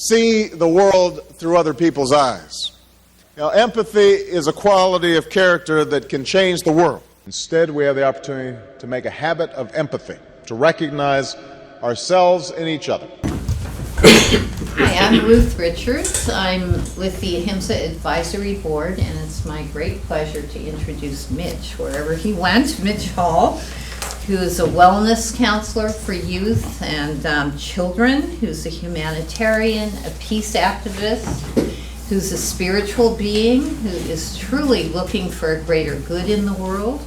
see the world through other people's eyes. Now, empathy is a quality of character that can change the world. Instead, we have the opportunity to make a habit of empathy, to recognize ourselves in each other. Hi, I'm Ruth Richards. I'm with the Ahimsa Advisory Board, and it's my great pleasure to introduce Mitch, wherever he went, Mitch Hall, who is a wellness counselor for youth and children, who's a humanitarian, a peace activist, who's a spiritual being, who is truly looking for a greater good in the world.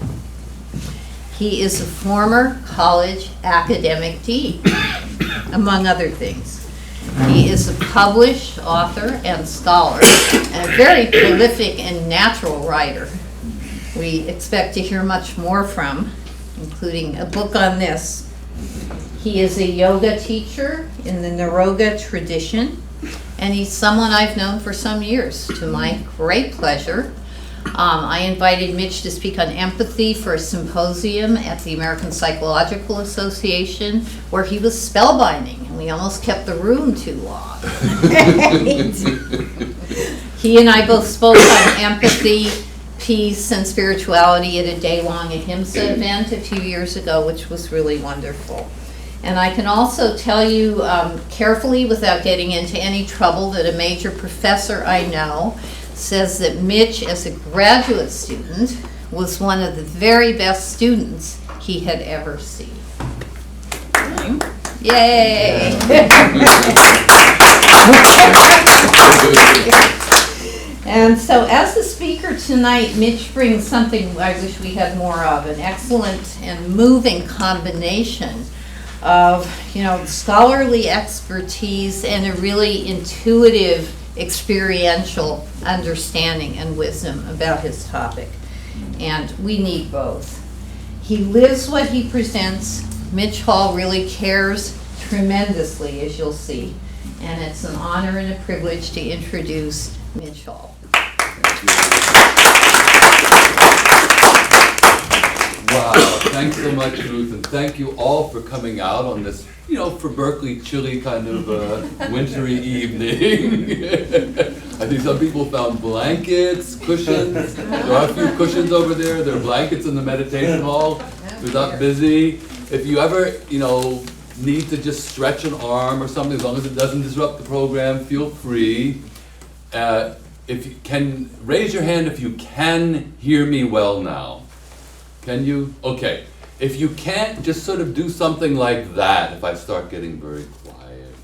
He is a former college academic dean, among other things. He is a published author and scholar, and a very prolific and natural writer. We expect to hear much more from, including a book on this. He is a yoga teacher in the Naroga tradition, and he's someone I've known for some years, to my great pleasure. I invited Mitch to speak on empathy for a symposium at the American Psychological Association, where he was spellbinding, and we almost kept the room too long. He and I both spoke on empathy, peace, and spirituality at a day-long Ahimsa event a few years ago, which was really wonderful. And I can also tell you carefully, without getting into any trouble, that a major professor I know says that Mitch, as a graduate student, was one of the very best students he had ever seen. Yay! And so as the speaker tonight, Mitch brings something I wish we had more of, an excellent and moving combination of, scholarly expertise and a really intuitive, experiential understanding and wisdom about his topic. And we need both. He lives what he presents. Mitch Hall really cares tremendously, as you'll see. And it's an honor and a privilege to introduce Mitch Hall. Wow, thanks so much, Ruth, and thank you all for coming out on this, for Berkeley, chilly kind of wintry evening. I think some people found blankets, cushions. There are a few cushions over there. There are blankets in the meditation hall. We're not busy. If you ever, need to just stretch an arm or something, as long as it doesn't disrupt the program, feel free. If you can, raise your hand if you can hear me well now. Can you? Okay. If you can't, just sort of do something like that if I start getting very quiet.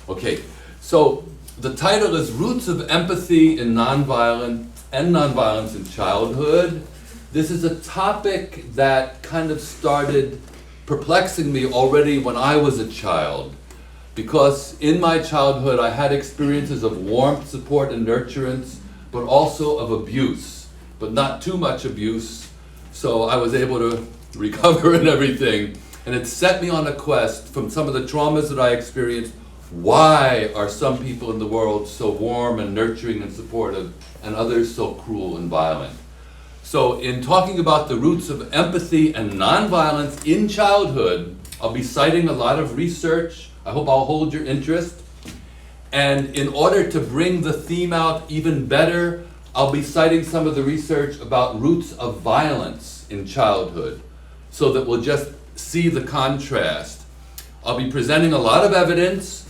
Okay, so the title is Roots of Empathy in Nonviolence in Childhood. This is a topic that kind of started perplexing me already when I was a child. Because in my childhood I had experiences of warmth, support, and nurturance, but also of abuse, but not too much abuse. So I was able to recover and everything. And it set me on a quest from some of the traumas that I experienced. Why are some people in the world so warm and nurturing and supportive, and others so cruel and violent? So in talking about the roots of empathy and nonviolence in childhood, I'll be citing a lot of research. I hope I'll hold your interest. And in order to bring the theme out even better, I'll be citing some of the research about roots of violence in childhood, so that we'll just see the contrast. I'll be presenting a lot of evidence,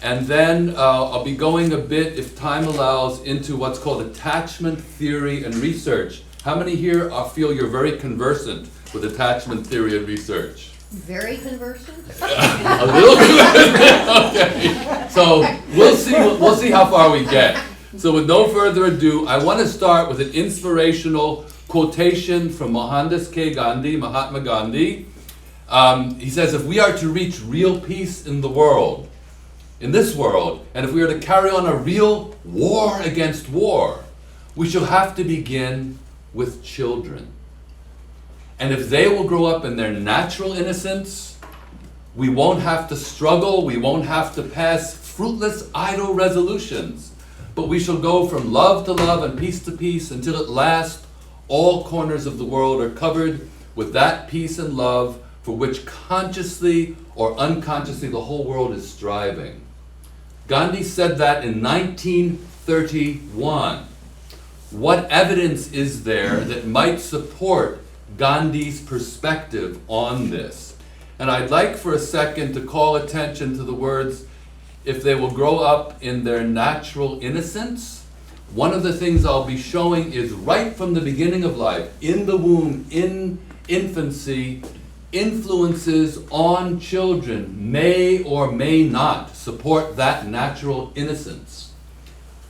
and then I'll be going a bit, if time allows, into what's called attachment theory and research. How many here feel you're very conversant with attachment theory and research? Very conversant? A little conversant? Okay. So we'll see how far we get. So with no further ado, I want to start with an inspirational quotation from Mahatma Gandhi. He says, if we are to reach real peace in the world, in this world, and if we are to carry on a real war against war, we shall have to begin with children. And if they will grow up in their natural innocence, we won't have to struggle, we won't have to pass fruitless, idle resolutions, but we shall go from love to love and peace to peace until at last all corners of the world are covered with that peace and love for which consciously or unconsciously the whole world is striving. Gandhi said that in 1931. What evidence is there that might support Gandhi's perspective on this? And I'd like for a second to call attention to the words, if they will grow up in their natural innocence. One of the things I'll be showing is right from the beginning of life, in the womb, in infancy, influences on children may or may not support that natural innocence.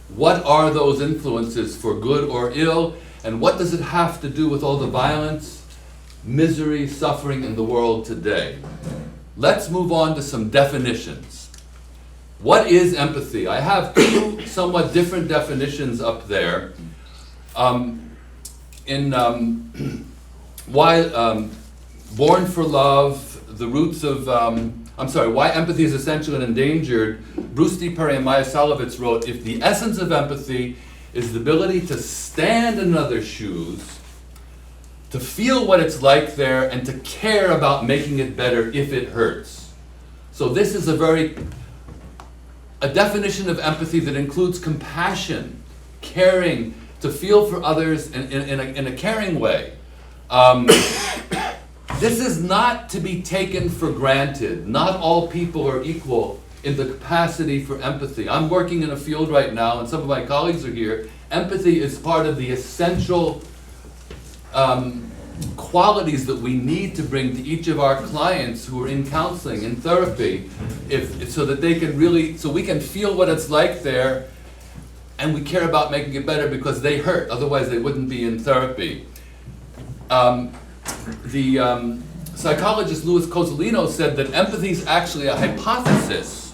What are those influences for good or ill, and what does it have to do with all the violence, misery, suffering in the world today? Let's move on to some definitions. What is empathy? I have two somewhat different definitions up there. Born for Love, the roots of, Why Empathy is Essential and Endangered, Bruce D. Perry and Maya Salovitz wrote, if the essence of empathy is the ability to stand in another's shoes, to feel what it's like there, and to care about making it better if it hurts. So this is a definition of empathy that includes compassion, caring, to feel for others in a caring way. This is not to be taken for granted. Not all people are equal in the capacity for empathy. I'm working in a field right now, and some of my colleagues are here. Empathy is part of the essential qualities that we need to bring to each of our clients who are in counseling, in therapy, so that they can really, so we can feel what it's like there, and we care about making it better because they hurt, otherwise they wouldn't be in therapy. The psychologist Louis Cozzolino said that empathy is actually a hypothesis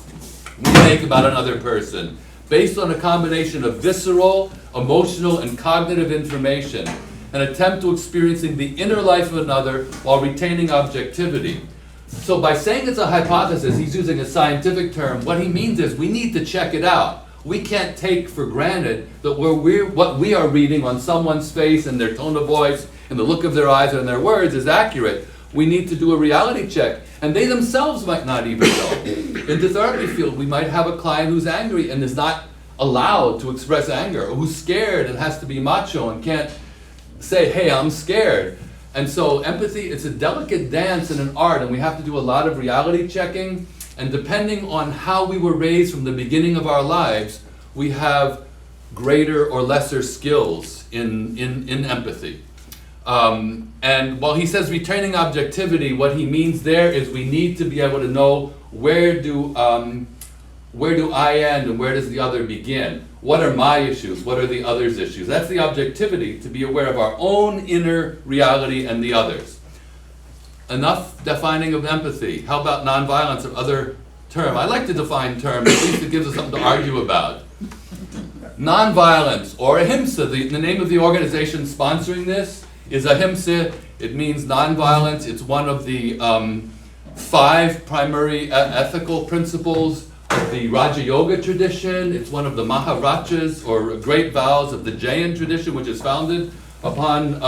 we make about another person, based on a combination of visceral, emotional, and cognitive information, an attempt to experiencing the inner life of another while retaining objectivity. So by saying it's a hypothesis, he's using a scientific term. What he means is we need to check it out. We can't take for granted that what we are reading on someone's face and their tone of voice and the look of their eyes and their words is accurate. We need to do a reality check. And they themselves might not even know. In the therapy field, we might have a client who's angry and is not allowed to express anger, or who's scared and has to be macho and can't say, hey, I'm scared. And so empathy, it's a delicate dance and an art, and we have to do a lot of reality checking. And depending on how we were raised from the beginning of our lives, we have greater or lesser skills in empathy. And while he says retaining objectivity, what he means there is we need to be able to know where do I end and where does the other begin? What are my issues? What are the other's issues? That's the objectivity, to be aware of our own inner reality and the others. Enough defining of empathy. How about nonviolence or other term? I like to define terms, at least it gives us something to argue about. Nonviolence, or ahimsa, the name of the organization sponsoring this is ahimsa. It means nonviolence. It's one of the 5 primary ethical principles of the Raja Yoga tradition. It's one of the Maharachas, or great vows of the Jain tradition, which is founded upon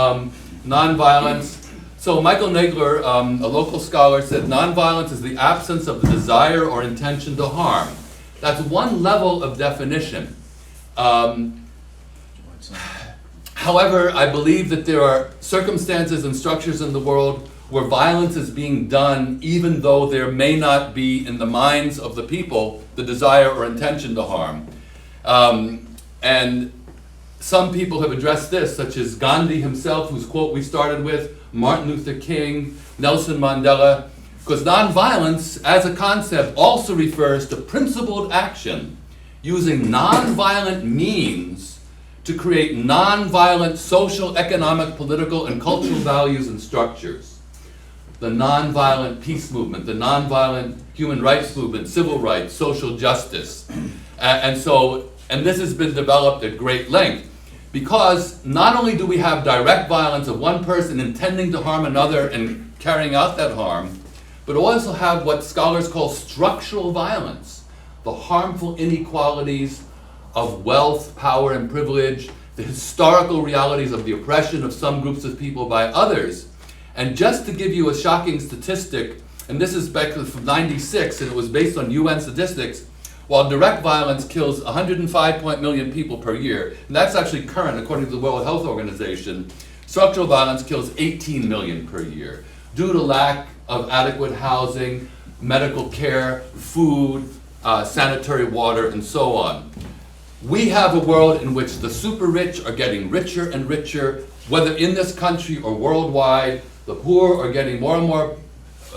nonviolence. So Michael Nagler, a local scholar, said nonviolence is the absence of the desire or intention to harm. That's one level of definition. However, I believe that there are circumstances and structures in the world where violence is being done even though there may not be in the minds of the people the desire or intention to harm. And some people have addressed this, such as Gandhi himself, whose quote we started with, Martin Luther King, Nelson Mandela, because nonviolence as a concept also refers to principled action using nonviolent means to create nonviolent social, economic, political, and cultural values and structures. The nonviolent peace movement, the nonviolent human rights movement, civil rights, social justice. And this has been developed at great length, because not only do we have direct violence of one person intending to harm another and carrying out that harm, but also have what scholars call structural violence, the harmful inequalities of wealth, power, and privilege, the historical realities of the oppression of some groups of people by others. And just to give you a shocking statistic, and this is back from '96, and it was based on UN statistics, while direct violence kills 105 million people per year, and that's actually current according to the World Health Organization, structural violence kills 18 million per year due to lack of adequate housing, medical care, food, sanitary water, and so on. We have a world in which the super rich are getting richer and richer, whether in this country or worldwide. The poor are getting more and more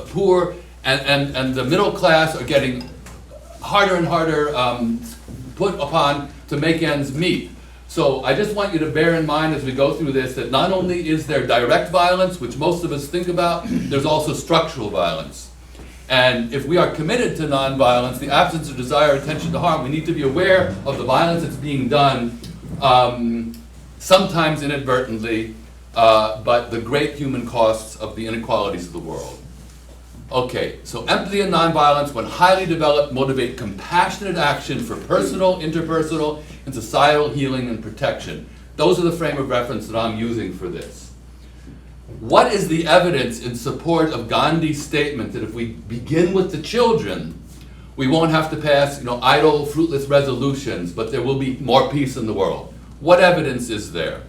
poor, and the middle class are getting harder and harder put upon to make ends meet. So I just want you to bear in mind as we go through this that not only is there direct violence, which most of us think about, there's also structural violence. And if we are committed to nonviolence, the absence of desire, attention to harm, we need to be aware of the violence that's being done, sometimes inadvertently, but the great human costs of the inequalities of the world. Okay, so empathy and nonviolence, when highly developed, motivate compassionate action for personal, interpersonal, and societal healing and protection. Those are the frame of reference that I'm using for this. What is the evidence in support of Gandhi's statement that if we begin with the children, we won't have to pass, idle, fruitless resolutions, but there will be more peace in the world? What evidence is there?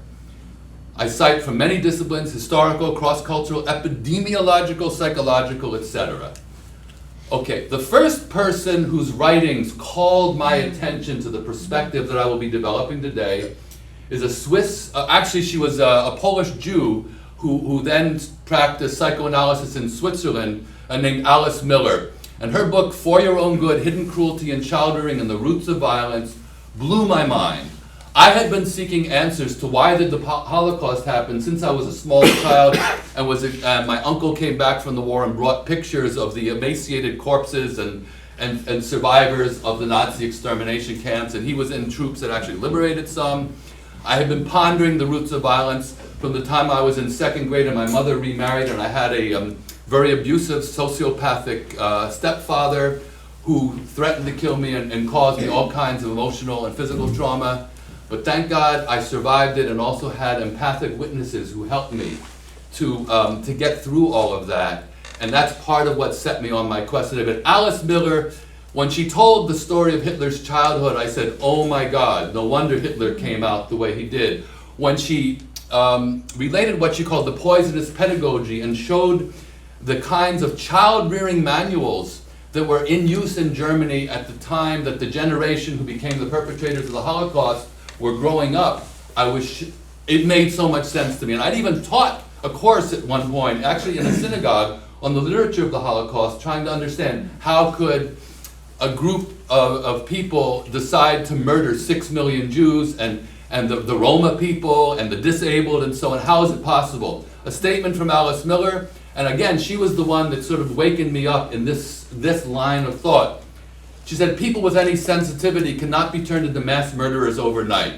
I cite from many disciplines: historical, cross-cultural, epidemiological, psychological, etc. Okay, the first person whose writings called my attention to the perspective that I will be developing today is a Swiss, actually she was a Polish Jew who then practiced psychoanalysis in Switzerland, named Alice Miller. And her book, For Your Own Good, Hidden Cruelty and Child Rearing and the Roots of Violence, blew my mind. I had been seeking answers to why did the Holocaust happen since I was a small child, and my uncle came back from the war and brought pictures of the emaciated corpses and survivors of the Nazi extermination camps, and he was in troops that actually liberated some. I had been pondering the roots of violence from the time I was in second grade and my mother remarried, and I had a very abusive sociopathic stepfather who threatened to kill me and caused me all kinds of emotional and physical trauma. But thank God I survived it and also had empathic witnesses who helped me to get through all of that. And that's part of what set me on my quest today. But Alice Miller, when she told the story of Hitler's childhood, I said, oh my God, no wonder Hitler came out the way he did. When she related what she called the poisonous pedagogy and showed the kinds of child-rearing manuals that were in use in Germany at the time that the generation who became the perpetrators of the Holocaust were growing up, it made so much sense to me. And I'd even taught a course at one point, actually in a synagogue, on the literature of the Holocaust, trying to understand how could a group of people decide to murder 6 million Jews and the Roma people and the disabled and so on. How is it possible? A statement from Alice Miller, and again, she was the one that sort of wakened me up in this line of thought. She said, people with any sensitivity cannot be turned into mass murderers overnight.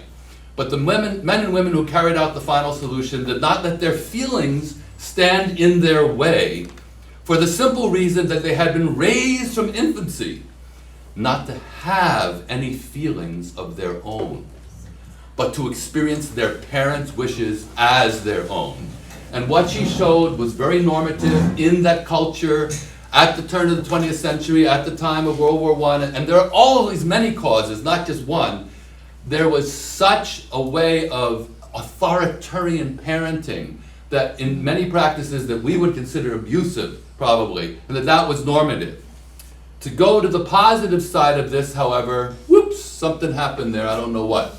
But the men and women who carried out the final solution did not let their feelings stand in their way, for the simple reason that they had been raised from infancy not to have any feelings of their own, but to experience their parents' wishes as their own. And what she showed was very normative in that culture at the turn of the 20th century, at the time of World War I, and there are all of these many causes, not just one. There was such a way of authoritarian parenting that in many practices that we would consider abusive, probably, and that was normative. To go to the positive side of this, however, whoops, something happened there, I don't know what.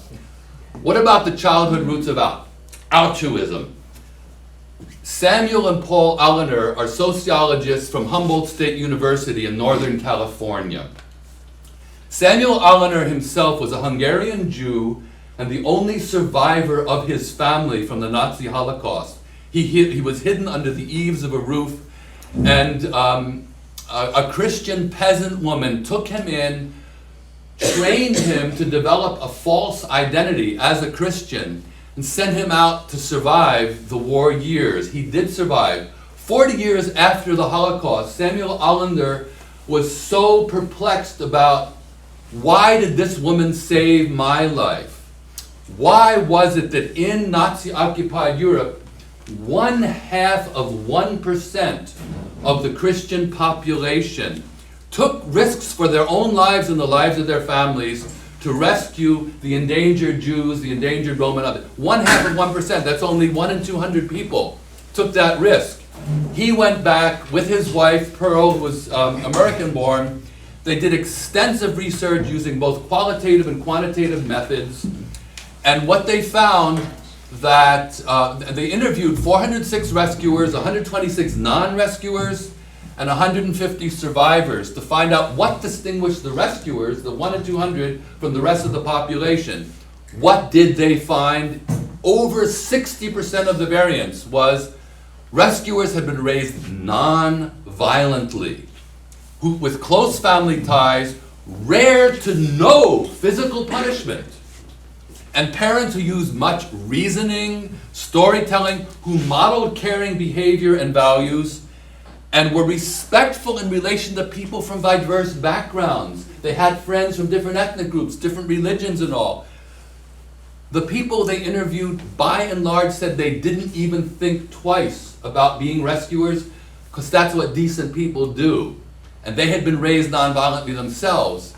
What about the childhood roots of altruism? Samuel and Paul Allender are sociologists from Humboldt State University in Northern California. Samuel Allender himself was a Hungarian Jew and the only survivor of his family from the Nazi Holocaust. He was hidden under the eaves of a roof, and a Christian peasant woman took him in, trained him to develop a false identity as a Christian, and sent him out to survive the war years. He did survive. 40 years after the Holocaust, Samuel Allender was so perplexed about, why did this woman save my life? Why was it that in Nazi-occupied Europe, 1/2 of 1% of the Christian population took risks for their own lives and the lives of their families to rescue the endangered Jews, the endangered Roman others. 0.5%, that's only 1 in 200 people took that risk. He went back with his wife, Pearl, who was American-born. They did extensive research using both qualitative and quantitative methods. And what they found that they interviewed 406 rescuers, 126 non-rescuers, and 150 survivors to find out what distinguished the rescuers, the 1 in 200, from the rest of the population. What did they find? Over 60% of the variance was rescuers had been raised non-violently, with close family ties, rare to no physical punishment, and parents who used much reasoning, storytelling, who modeled caring behavior and values, and were respectful in relation to people from diverse backgrounds. They had friends from different ethnic groups, different religions and all. The people they interviewed, by and large, said they didn't even think twice about being rescuers, because that's what decent people do. And they had been raised nonviolently themselves.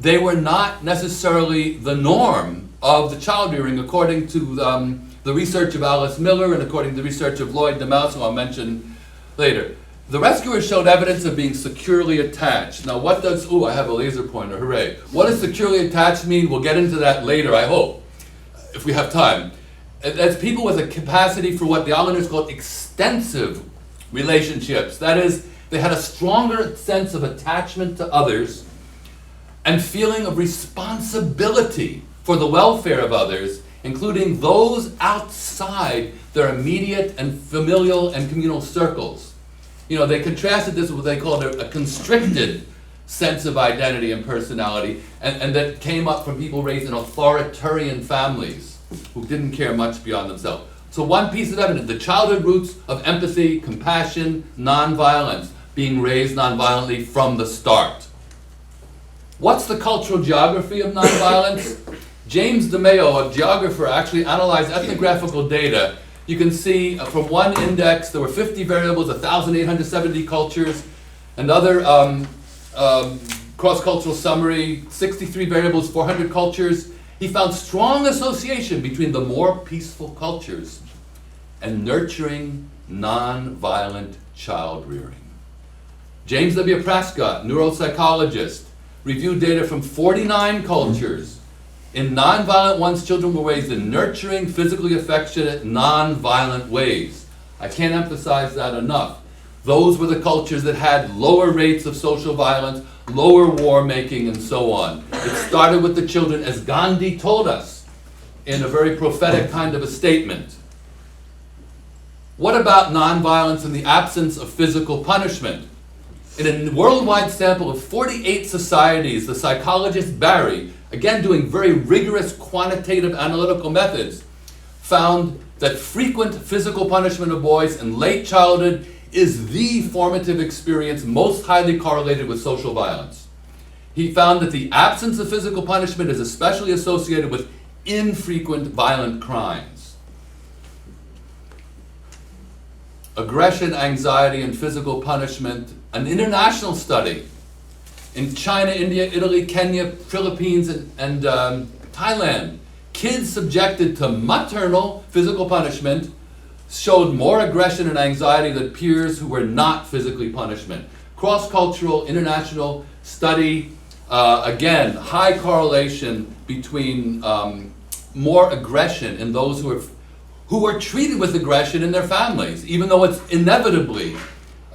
They were not necessarily the norm of the child rearing, according to the research of Alice Miller and according to the research of Lloyd DeMouse, who I'll mention later. The rescuers showed evidence of being securely attached. Now what does, I have a laser pointer, hooray. What does securely attached mean? We'll get into that later, I hope, if we have time. That's people with a capacity for what the Islanders called extensive relationships. That is, they had a stronger sense of attachment to others and feeling of responsibility for the welfare of others, including those outside their immediate and familial and communal circles. You know, they contrasted this with what they called a constricted sense of identity and personality, and that came up from people raised in authoritarian families who didn't care much beyond themselves. So one piece of evidence, the childhood roots of empathy, compassion, nonviolence, being raised nonviolently from the start. What's the cultural geography of nonviolence? James DeMayo, a geographer, actually analyzed ethnographical data. You can see from one index, there were 50 variables, 1,870 cultures. Another cross-cultural summary, 63 variables, 400 cultures. He found strong association between the more peaceful cultures and nurturing, non-violent child rearing. James W. Prescott, neuropsychologist, reviewed data from 49 cultures. In non-violent ones, children were raised in nurturing, physically affectionate, non-violent ways. I can't emphasize that enough. Those were the cultures that had lower rates of social violence, lower war making, and so on. It started with the children, as Gandhi told us in a very prophetic kind of a statement. What about nonviolence in the absence of physical punishment? In a worldwide sample of 48 societies, the psychologist Barry, again doing very rigorous quantitative analytical methods, found that frequent physical punishment of boys in late childhood is the formative experience most highly correlated with social violence. He found that the absence of physical punishment is especially associated with infrequent violent crimes. Aggression, anxiety, and physical punishment. An international study in China, India, Italy, Kenya, Philippines, and Thailand. Kids subjected to maternal physical punishment showed more aggression and anxiety than peers who were not physically punishment. Cross-cultural, international study, again, high correlation between more aggression in those who are treated with aggression in their families, even though it's inevitably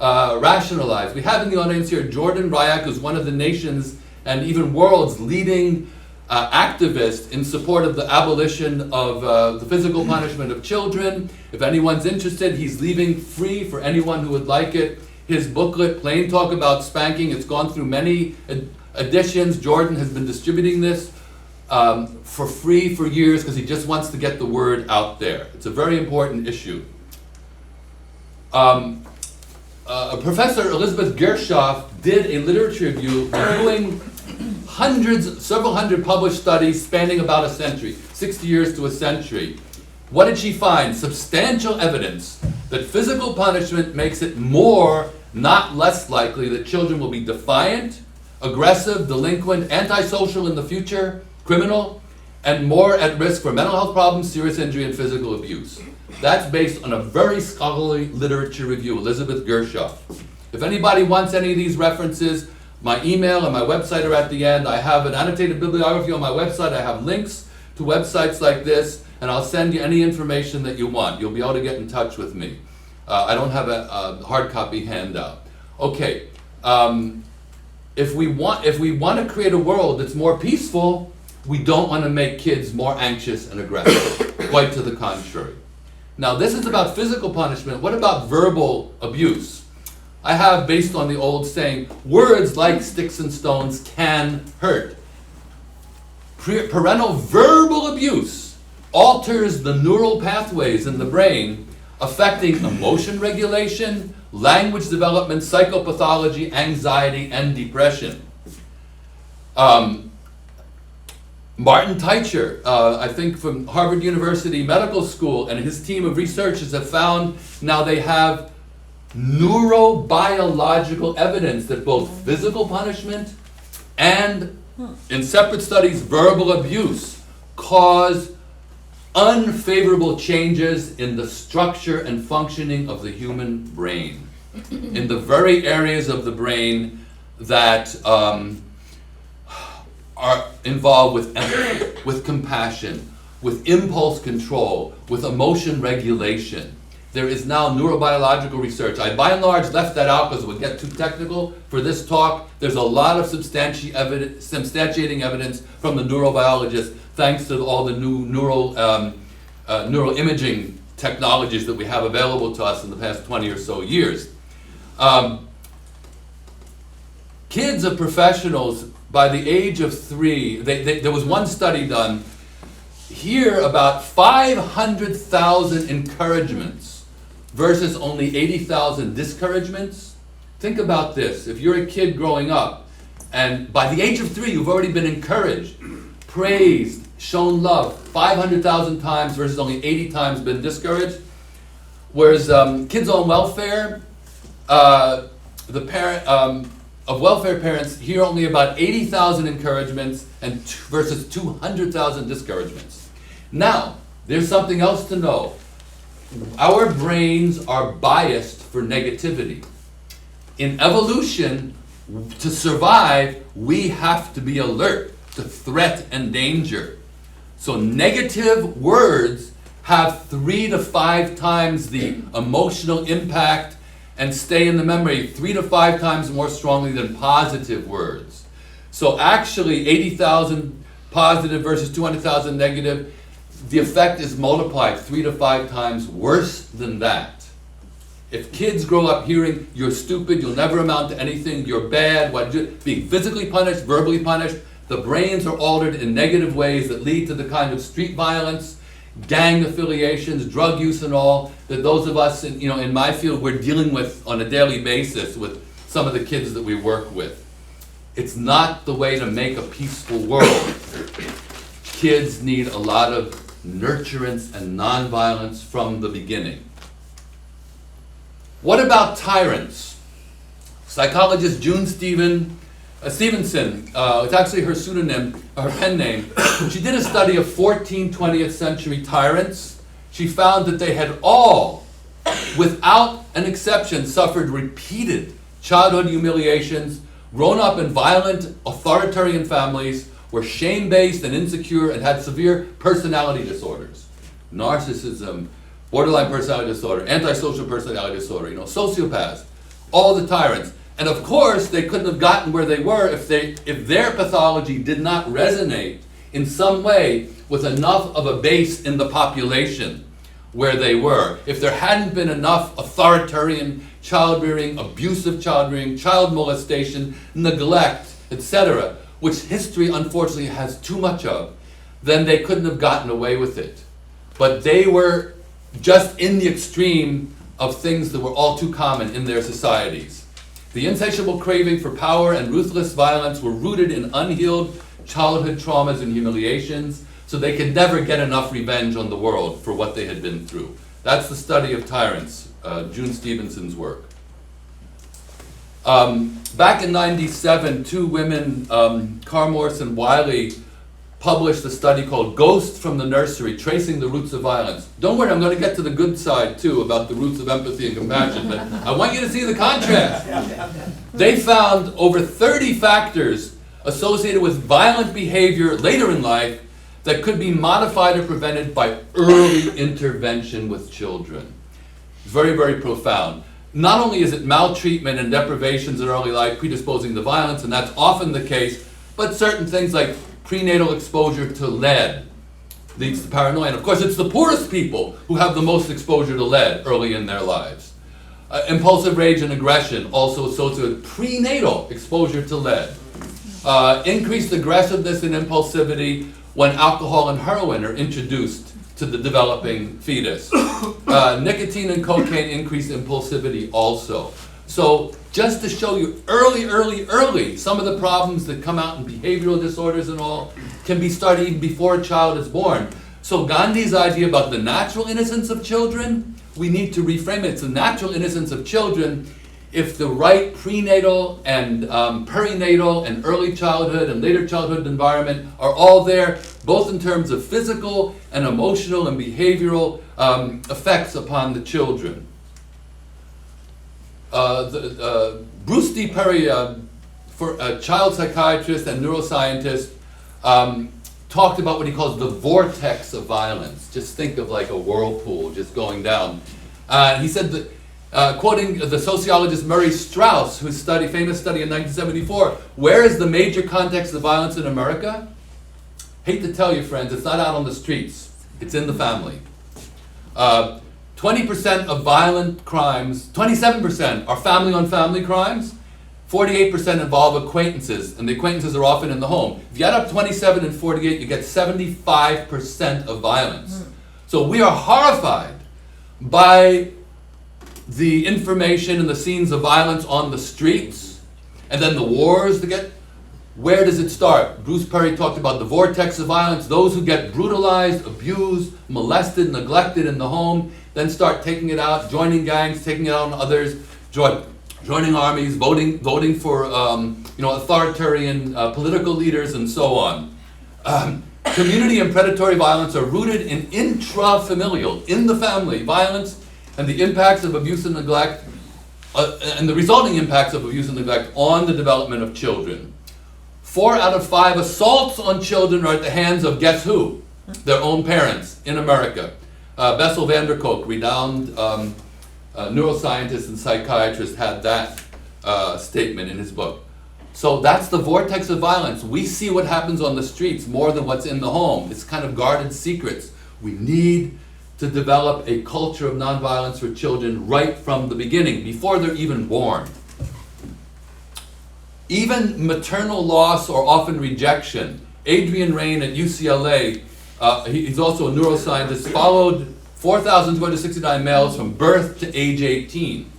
rationalized. We have in the audience here Jordan Ryak, who's one of the nation's and even world's leading activist in support of the abolition of the physical punishment of children. If anyone's interested, he's leaving free for anyone who would like it. His booklet, Plain Talk About Spanking, it's gone through many editions. Jordan has been distributing this for free for years because he just wants to get the word out there. It's a very important issue. Professor Elizabeth Gershoff did a literature review reviewing several hundred published studies spanning about a century, 60 years to a century. What did she find? Substantial evidence that physical punishment makes it more not less likely that children will be defiant, aggressive, delinquent, antisocial in the future, criminal, and more at risk for mental health problems, serious injury, and physical abuse. That's based on a very scholarly literature review, Elizabeth Gershoff. If anybody wants any of these references, my email and my website are at the end. I have an annotated bibliography on my website. I have links to websites like this, and I'll send you any information that you want. You'll be able to get in touch with me. I don't have a hard copy handout. Okay, if we want to create a world that's more peaceful, we don't want to make kids more anxious and aggressive. Quite to the contrary. Now, this is about physical punishment. What about verbal abuse? I have, based on the old saying, words like sticks and stones can hurt. Parental verbal abuse alters the neural pathways in the brain, affecting emotion regulation, language development, psychopathology, anxiety, and depression. Martin Teicher, I think from Harvard University Medical School, and his team of researchers have found now they have neurobiological evidence that both physical punishment and, in separate studies, verbal abuse cause unfavorable changes in the structure and functioning of the human brain, in the very areas of the brain that are involved with empathy, with compassion, with impulse control, with emotion regulation. There is now neurobiological research. I by and large left that out because it would get too technical for this talk. There's a lot of substantiating evidence from the neurobiologists, thanks to all the new neural imaging technologies that we have available to us in the past 20 or so years. Kids of professionals, by the age of 3, there was one study done, here about 500,000 encouragements versus only 80,000 discouragements. Think about this. If you're a kid growing up, and by the age of 3 you've already been encouraged, praised, shown love 500,000 times versus only 80 times been discouraged. Whereas kids on welfare, the parent of welfare parents hear only about 80,000 encouragements and versus 200,000 discouragements. Now, there's something else to know. Our brains are biased for negativity. In evolution, to survive, we have to be alert to threat and danger. So negative words have 3 to 5 times the emotional impact and stay in the memory 3 to 5 times more strongly than positive words. So actually 80,000 positive versus 200,000 negative, the effect is multiplied 3 to 5 times worse than that. If kids grow up hearing, you're stupid, you'll never amount to anything, you're bad, being physically punished, verbally punished, the brains are altered in negative ways that lead to the kind of street violence, gang affiliations, drug use and all, that those of us in my field we're dealing with on a daily basis with some of the kids that we work with. It's not the way to make a peaceful world. Kids need a lot of nurturance and nonviolence from the beginning. What about tyrants? Psychologist June Stevenson, it's actually her pseudonym, her pen name. She did a study of 14 20th century tyrants. She found that they had all, without an exception, suffered repeated childhood humiliations, grown up in violent, authoritarian families, were shame-based and insecure, and had severe personality disorders. Narcissism, borderline personality disorder, antisocial personality disorder, sociopaths, all the tyrants. And of course, they couldn't have gotten where they were if their pathology did not resonate in some way with enough of a base in the population where they were. If there hadn't been enough authoritarian child-rearing, abusive child-rearing, child molestation, neglect, etc., which history unfortunately has too much of, then they couldn't have gotten away with it. But they were just in the extreme of things that were all too common in their societies. The insatiable craving for power and ruthless violence were rooted in unhealed childhood traumas and humiliations, so they could never get enough revenge on the world for what they had been through. That's the study of tyrants, June Stevenson's work. Back in '97, two women, Carmorse and Wiley, published a study called Ghosts from the Nursery, Tracing the Roots of Violence. Don't worry, I'm going to get to the good side too about the roots of empathy and compassion, but I want you to see the contrast. They found over 30 factors associated with violent behavior later in life that could be modified or prevented by early intervention with children. It's very, very profound. Not only is it maltreatment and deprivations in early life predisposing to violence, and that's often the case, but certain things like prenatal exposure to lead leads to paranoia. And of course, it's the poorest people who have the most exposure to lead early in their lives. Impulsive rage and aggression also associated with prenatal exposure to lead. Increased aggressiveness and impulsivity when alcohol and heroin are introduced to the developing fetus. Nicotine and cocaine increase impulsivity also. So just to show you early, some of the problems that come out in behavioral disorders and all can be started even before a child is born. So Gandhi's idea about the natural innocence of children, we need to reframe it. It's the natural innocence of children if the right prenatal and perinatal and early childhood and later childhood environment are all there, both in terms of physical and emotional and behavioral effects upon the children. Bruce D. Perry, for a child psychiatrist and neuroscientist, talked about what he calls the vortex of violence. Just think of like a whirlpool just going down. He said that, quoting the sociologist Murray Strauss, whose famous study in 1974, where is the major context of violence in America? Hate to tell you, friends, it's not out on the streets. It's in the family. 20% of violent crimes, 27% are family-on-family crimes. 48% involve acquaintances, and the acquaintances are often in the home. If you add up 27 and 48, you get 75% of violence. So we are horrified by the information and the scenes of violence on the streets, and then the wars that get. Where does it start? Bruce Perry talked about the vortex of violence. Those who get brutalized, abused, molested, neglected in the home, then start taking it out, joining gangs, taking it out on others, joining armies, voting for authoritarian political leaders, and so on. Community and predatory violence are rooted in intrafamilial, in the family, violence and the impacts of abuse and neglect, and the resulting impacts of abuse and neglect on the development of children. 4 out of 5 assaults on children are at the hands of guess who? Their own parents in America. Bessel van der Kolk, renowned neuroscientist and psychiatrist, had that statement in his book. So that's the vortex of violence. We see what happens on the streets more than what's in the home. It's kind of guarded secrets. We need to develop a culture of nonviolence for children right from the beginning, before they're even born. Even maternal loss or often rejection. Adrian Rain at UCLA, he's also a neuroscientist, followed 4,269 males from birth to age 18.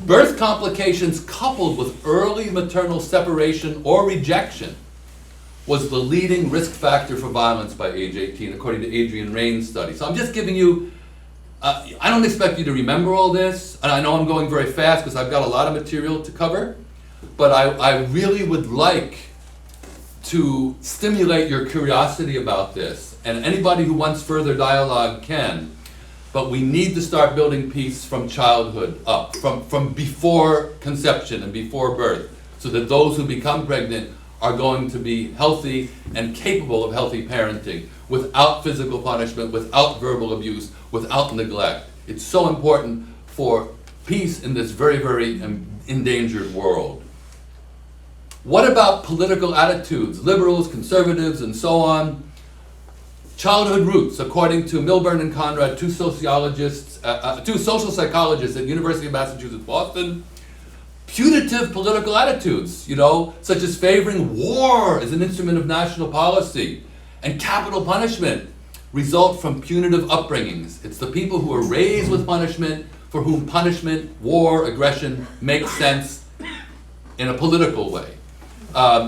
Birth complications coupled with early maternal separation or rejection was the leading risk factor for violence by age 18, according to Adrian Rain's study. So I'm just giving you, I don't expect you to remember all this, and I know I'm going very fast because I've got a lot of material to cover, but I really would like to stimulate your curiosity about this, and anybody who wants further dialogue can. But we need to start building peace from childhood up, from before conception and before birth, so that those who become pregnant are going to be healthy and capable of healthy parenting, without physical punishment, without verbal abuse, without neglect. It's so important for peace in this very, very endangered world. What about political attitudes, liberals, conservatives, and so on? Childhood roots, according to Milburn and Conrad, two social psychologists at University of Massachusetts, Boston. Punitive political attitudes, such as favoring war as an instrument of national policy and capital punishment, result from punitive upbringings. It's the people who are raised with punishment, for whom punishment, war, aggression makes sense in a political way.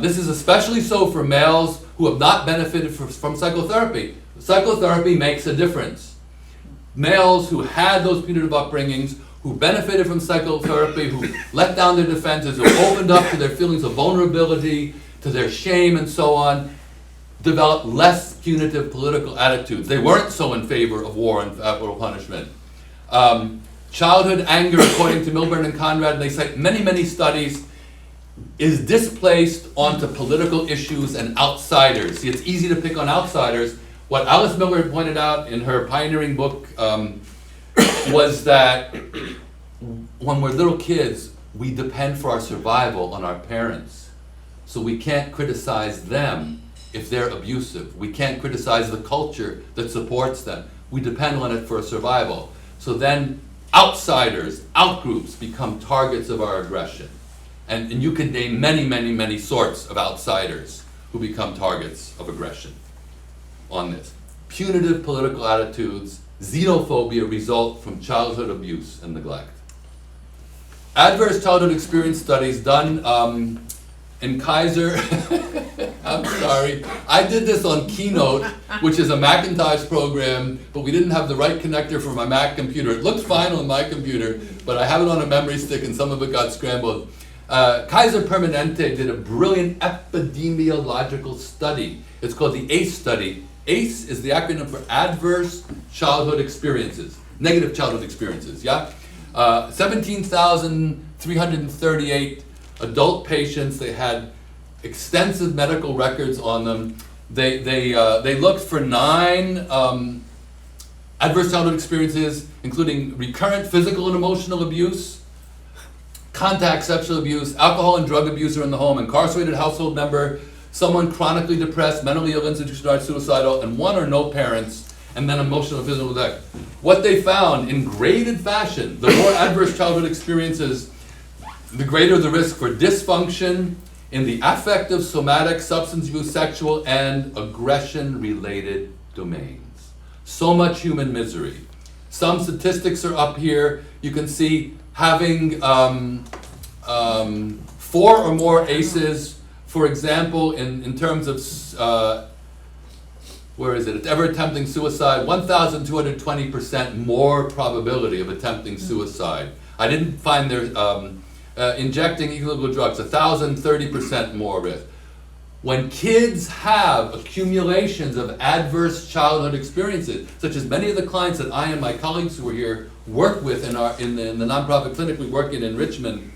This is especially so for males who have not benefited from psychotherapy. Psychotherapy makes a difference. Males who had those punitive upbringings, who benefited from psychotherapy, who let down their defenses, who opened up to their feelings of vulnerability, to their shame and so on, developed less punitive political attitudes. They weren't so in favor of war and capital punishment. Childhood anger, according to Milburn and Conrad, and they cite many, many studies, is displaced onto political issues and outsiders. See, it's easy to pick on outsiders. What Alice Miller pointed out in her pioneering book was that when we're little kids, we depend for our survival on our parents. So we can't criticize them if they're abusive. We can't criticize the culture that supports them. We depend on it for survival. So then outsiders, outgroups become targets of our aggression. And you can name many, many, many sorts of outsiders who become targets of aggression on this. Punitive political attitudes, xenophobia result from childhood abuse and neglect. Adverse childhood experience studies done in Kaiser, I'm sorry, I did this on Keynote, which is a Macintosh program, but we didn't have the right connector for my Mac computer. It looked fine on my computer, but I have it on a memory stick and some of it got scrambled. Kaiser Permanente did a brilliant epidemiological study. It's called the ACE study. ACE is the acronym for Adverse Childhood Experiences, negative childhood experiences, yeah? 17,338 adult patients. They had extensive medical records on them. They looked for 9 adverse childhood experiences, including recurrent physical and emotional abuse, contact sexual abuse, alcohol and drug abuse are in the home, incarcerated household member, someone chronically depressed, mentally ill, institutionalized, suicidal, and 1 or no parents, and then emotional and physical neglect. What they found in graded fashion, the more adverse childhood experiences, the greater the risk for dysfunction in the affective, somatic, substance abuse, sexual, and aggression-related domains. So much human misery. Some statistics are up here. You can see having 4 or more ACEs, for example, in terms of, where is it? It's ever attempting suicide, 1,220% more probability of attempting suicide. I didn't find their, injecting illegal drugs, 1,030% more risk. When kids have accumulations of adverse childhood experiences, such as many of the clients that I and my colleagues who are here work with in the nonprofit clinic we work in Richmond,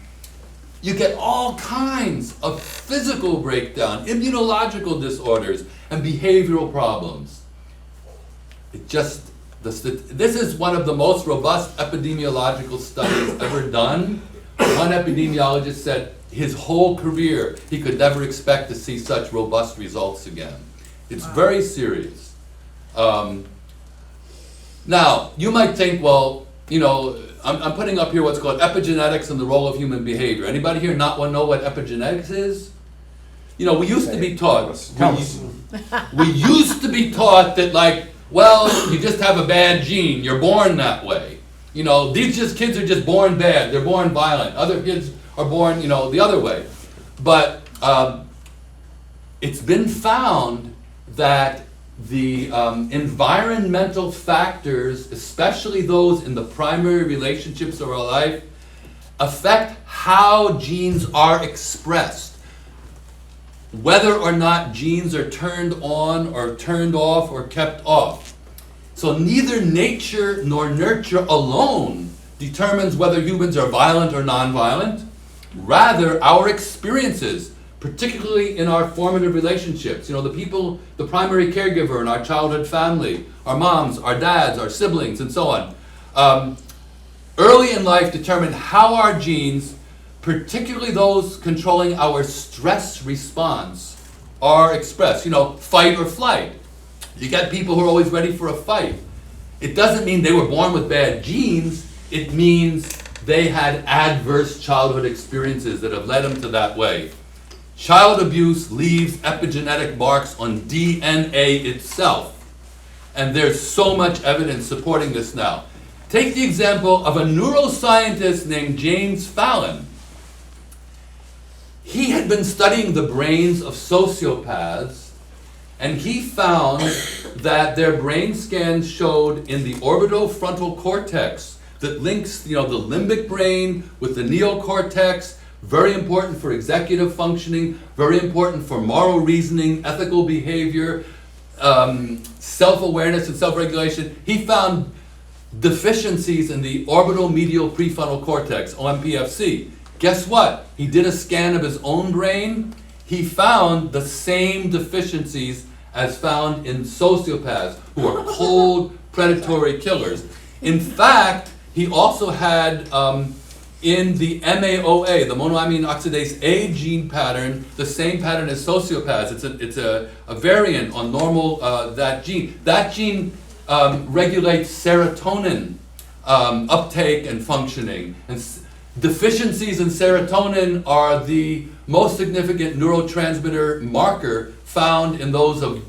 you get all kinds of physical breakdown, immunological disorders, and behavioral problems. This is one of the most robust epidemiological studies ever done. One epidemiologist said his whole career he could never expect to see such robust results again. It's very serious. Now, you might think, well, you know, I'm putting up here what's called epigenetics and the role of human behavior. Anybody here not know what epigenetics is? You know, we used to be taught, we used to be taught that, like, well, you just have a bad gene, you're born that way. You know, these kids are just born bad, they're born violent. Other kids are born, you know, the other way. But it's been found that the environmental factors, especially those in the primary relationships of our life, affect how genes are expressed. Whether or not genes are turned on or turned off or kept off. So neither nature nor nurture alone determines whether humans are violent or nonviolent. Rather, our experiences, particularly in our formative relationships, you know, the people, the primary caregiver in our childhood family, our moms, our dads, our siblings, and so on, early in life determine how our genes, particularly those controlling our stress response, are expressed. You know, fight or flight. You get people who are always ready for a fight. It doesn't mean they were born with bad genes. It means they had adverse childhood experiences that have led them to that way. Child abuse leaves epigenetic marks on DNA itself. And there's so much evidence supporting this now. Take the example of a neuroscientist named James Fallon. He had been studying the brains of sociopaths, and he found that their brain scans showed in the orbitofrontal cortex that links, the limbic brain with the neocortex, very important for executive functioning, very important for moral reasoning, ethical behavior, self-awareness and self-regulation. He found deficiencies in the orbital medial prefrontal cortex, OMPFC. Guess what? He did a scan of his own brain. He found the same deficiencies as found in sociopaths, who are cold, predatory killers. In fact, he also had in the MAOA, the monoamine oxidase A gene pattern, the same pattern as sociopaths. It's a variant on normal that gene. That gene regulates serotonin uptake and functioning. And deficiencies in serotonin are the most significant neurotransmitter marker found in those of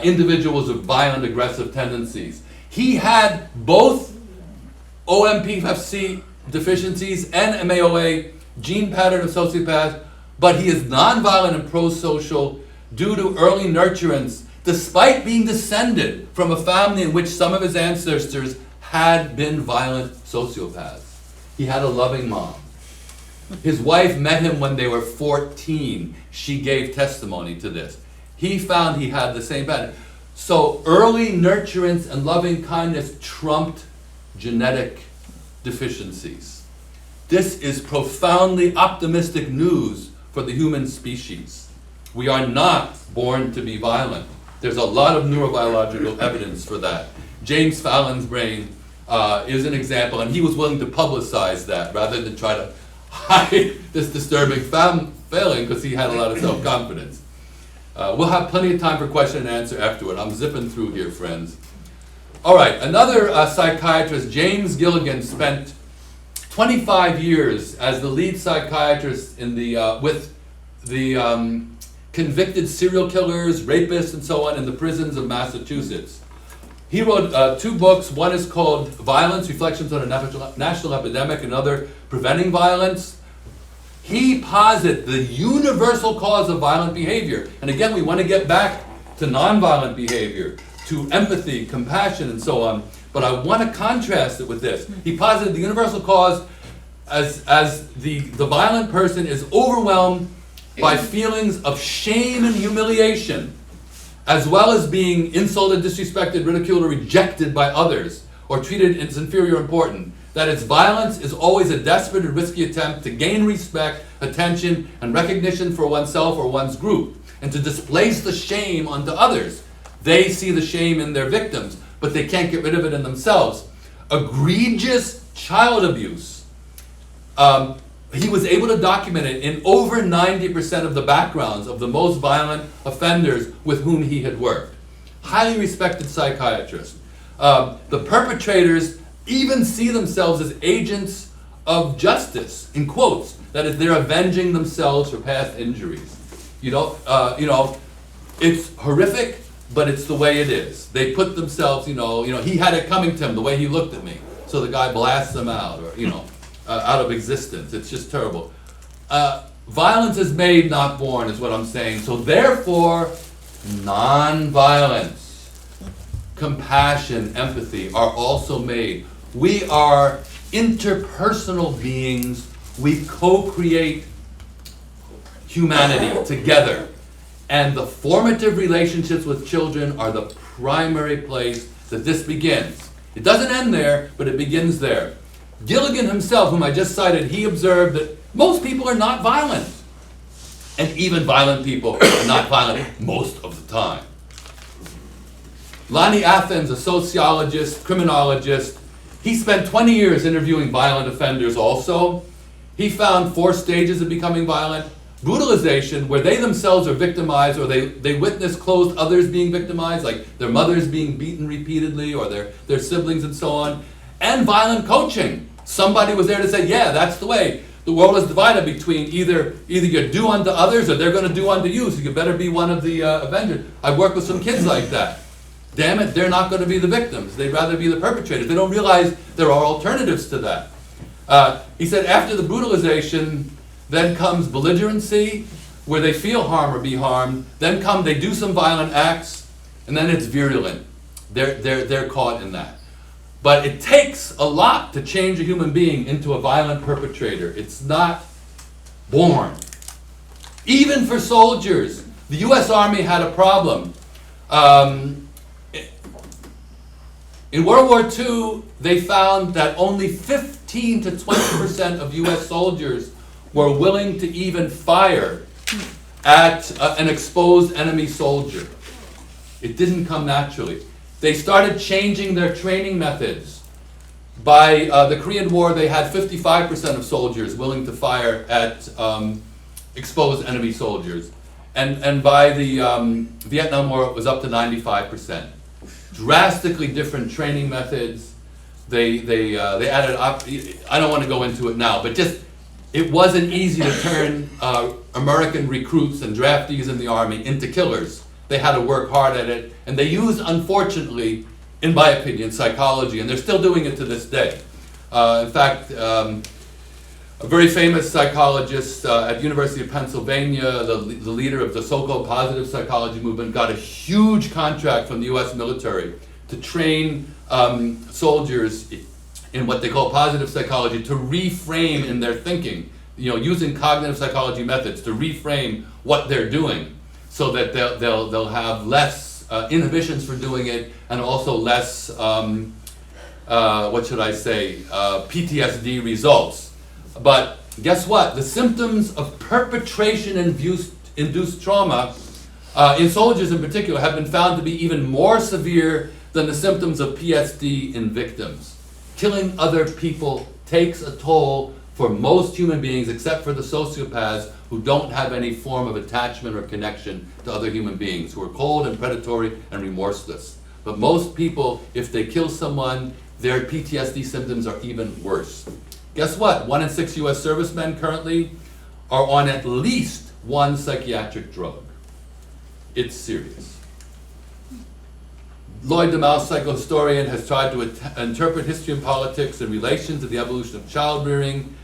individuals with violent aggressive tendencies. He had both OMPFC deficiencies and MAOA gene pattern of sociopath, but he is nonviolent and pro-social due to early nurturance, despite being descended from a family in which some of his ancestors had been violent sociopaths. He had a loving mom. His wife met him when they were 14. She gave testimony to this. He found he had the same pattern. So early nurturance and loving kindness trumped genetic deficiencies. This is profoundly optimistic news for the human species. We are not born to be violent. There's a lot of neurobiological evidence for that. James Fallon's brain is an example, and he was willing to publicize that rather than try to hide this disturbing failing because he had a lot of self-confidence. We'll have plenty of time for question and answer afterward. I'm zipping through here, friends. All right, another psychiatrist, James Gilligan, spent 25 years as the lead psychiatrist in with the convicted serial killers, rapists, and so on in the prisons of Massachusetts. He wrote 2 books. One is called Violence, Reflections on a National Epidemic, another Preventing Violence. He posits the universal cause of violent behavior. And again, we want to get back to nonviolent behavior, to empathy, compassion, and so on. But I want to contrast it with this. He posited the universal cause as the violent person is overwhelmed by feelings of shame and humiliation, as well as being insulted, disrespected, ridiculed, or rejected by others, or treated as inferior or important. That its violence is always a desperate and risky attempt to gain respect, attention, and recognition for oneself or one's group, and to displace the shame onto others. They see the shame in their victims, but they can't get rid of it in themselves. Egregious child abuse. He was able to document it in over 90% of the backgrounds of the most violent offenders with whom he had worked. Highly respected psychiatrist. The perpetrators even see themselves as agents of justice, in quotes. That is, they're avenging themselves for past injuries. It's horrific, but it's the way it is. They put themselves, he had it coming to him the way he looked at me. So the guy blasts them out, or, out of existence. It's just terrible. Violence is made, not born, is what I'm saying. So therefore, non-violence, compassion, empathy are also made. We are interpersonal beings. We co-create humanity together. And the formative relationships with children are the primary place that this begins. It doesn't end there, but it begins there. Gilligan himself, whom I just cited, he observed that most people are not violent. And even violent people are not violent most of the time. Lonnie Athens, a sociologist, criminologist, he spent 20 years interviewing violent offenders also. He found 4 stages of becoming violent. Brutalization, where they themselves are victimized, or they witness close others being victimized, like their mothers being beaten repeatedly, or their siblings and so on. And violent coaching. Somebody was there to say, yeah, that's the way. The world is divided between either you do unto others or they're going to do unto you, so you better be one of the avengers. I've worked with some kids like that. Damn it, they're not going to be the victims. They'd rather be the perpetrators. They don't realize there are alternatives to that. He said after the brutalization, then comes belligerency, where they feel harm or be harmed. Then they do some violent acts, and then it's virulent. They're caught in that. But it takes a lot to change a human being into a violent perpetrator. It's not born. Even for soldiers, the US Army had a problem. In World War II, they found that only 15 to 20% of US soldiers were willing to even fire at an exposed enemy soldier. It didn't come naturally. They started changing their training methods. By the Korean War, they had 55% of soldiers willing to fire at exposed enemy soldiers. And by the Vietnam War, it was up to 95%. Drastically different training methods. They added up. I don't want to go into it now, but just it wasn't easy to turn American recruits and draftees in the Army into killers. They had to work hard at it, and they used, unfortunately, in my opinion, psychology, and they're still doing it to this day. In fact, a very famous psychologist at the University of Pennsylvania, the leader of the so-called positive psychology movement, got a huge contract from the US military to train soldiers in what they call positive psychology, to reframe in their thinking, using cognitive psychology methods to reframe what they're doing, so that they'll have less inhibitions for doing it, and also less PTSD results. But guess what? The symptoms of perpetration-induced trauma in soldiers in particular have been found to be even more severe than the symptoms of PSD in victims. Killing other people takes a toll for most human beings, except for the sociopaths who don't have any form of attachment or connection to other human beings, who are cold and predatory and remorseless. But most people, if they kill someone, their PTSD symptoms are even worse. Guess what? 1 in 6 US servicemen currently are on at least one psychiatric drug. It's serious. Lloyd DeMause, psychohistorian, has tried to interpret history and politics in relation to the evolution of child rearing.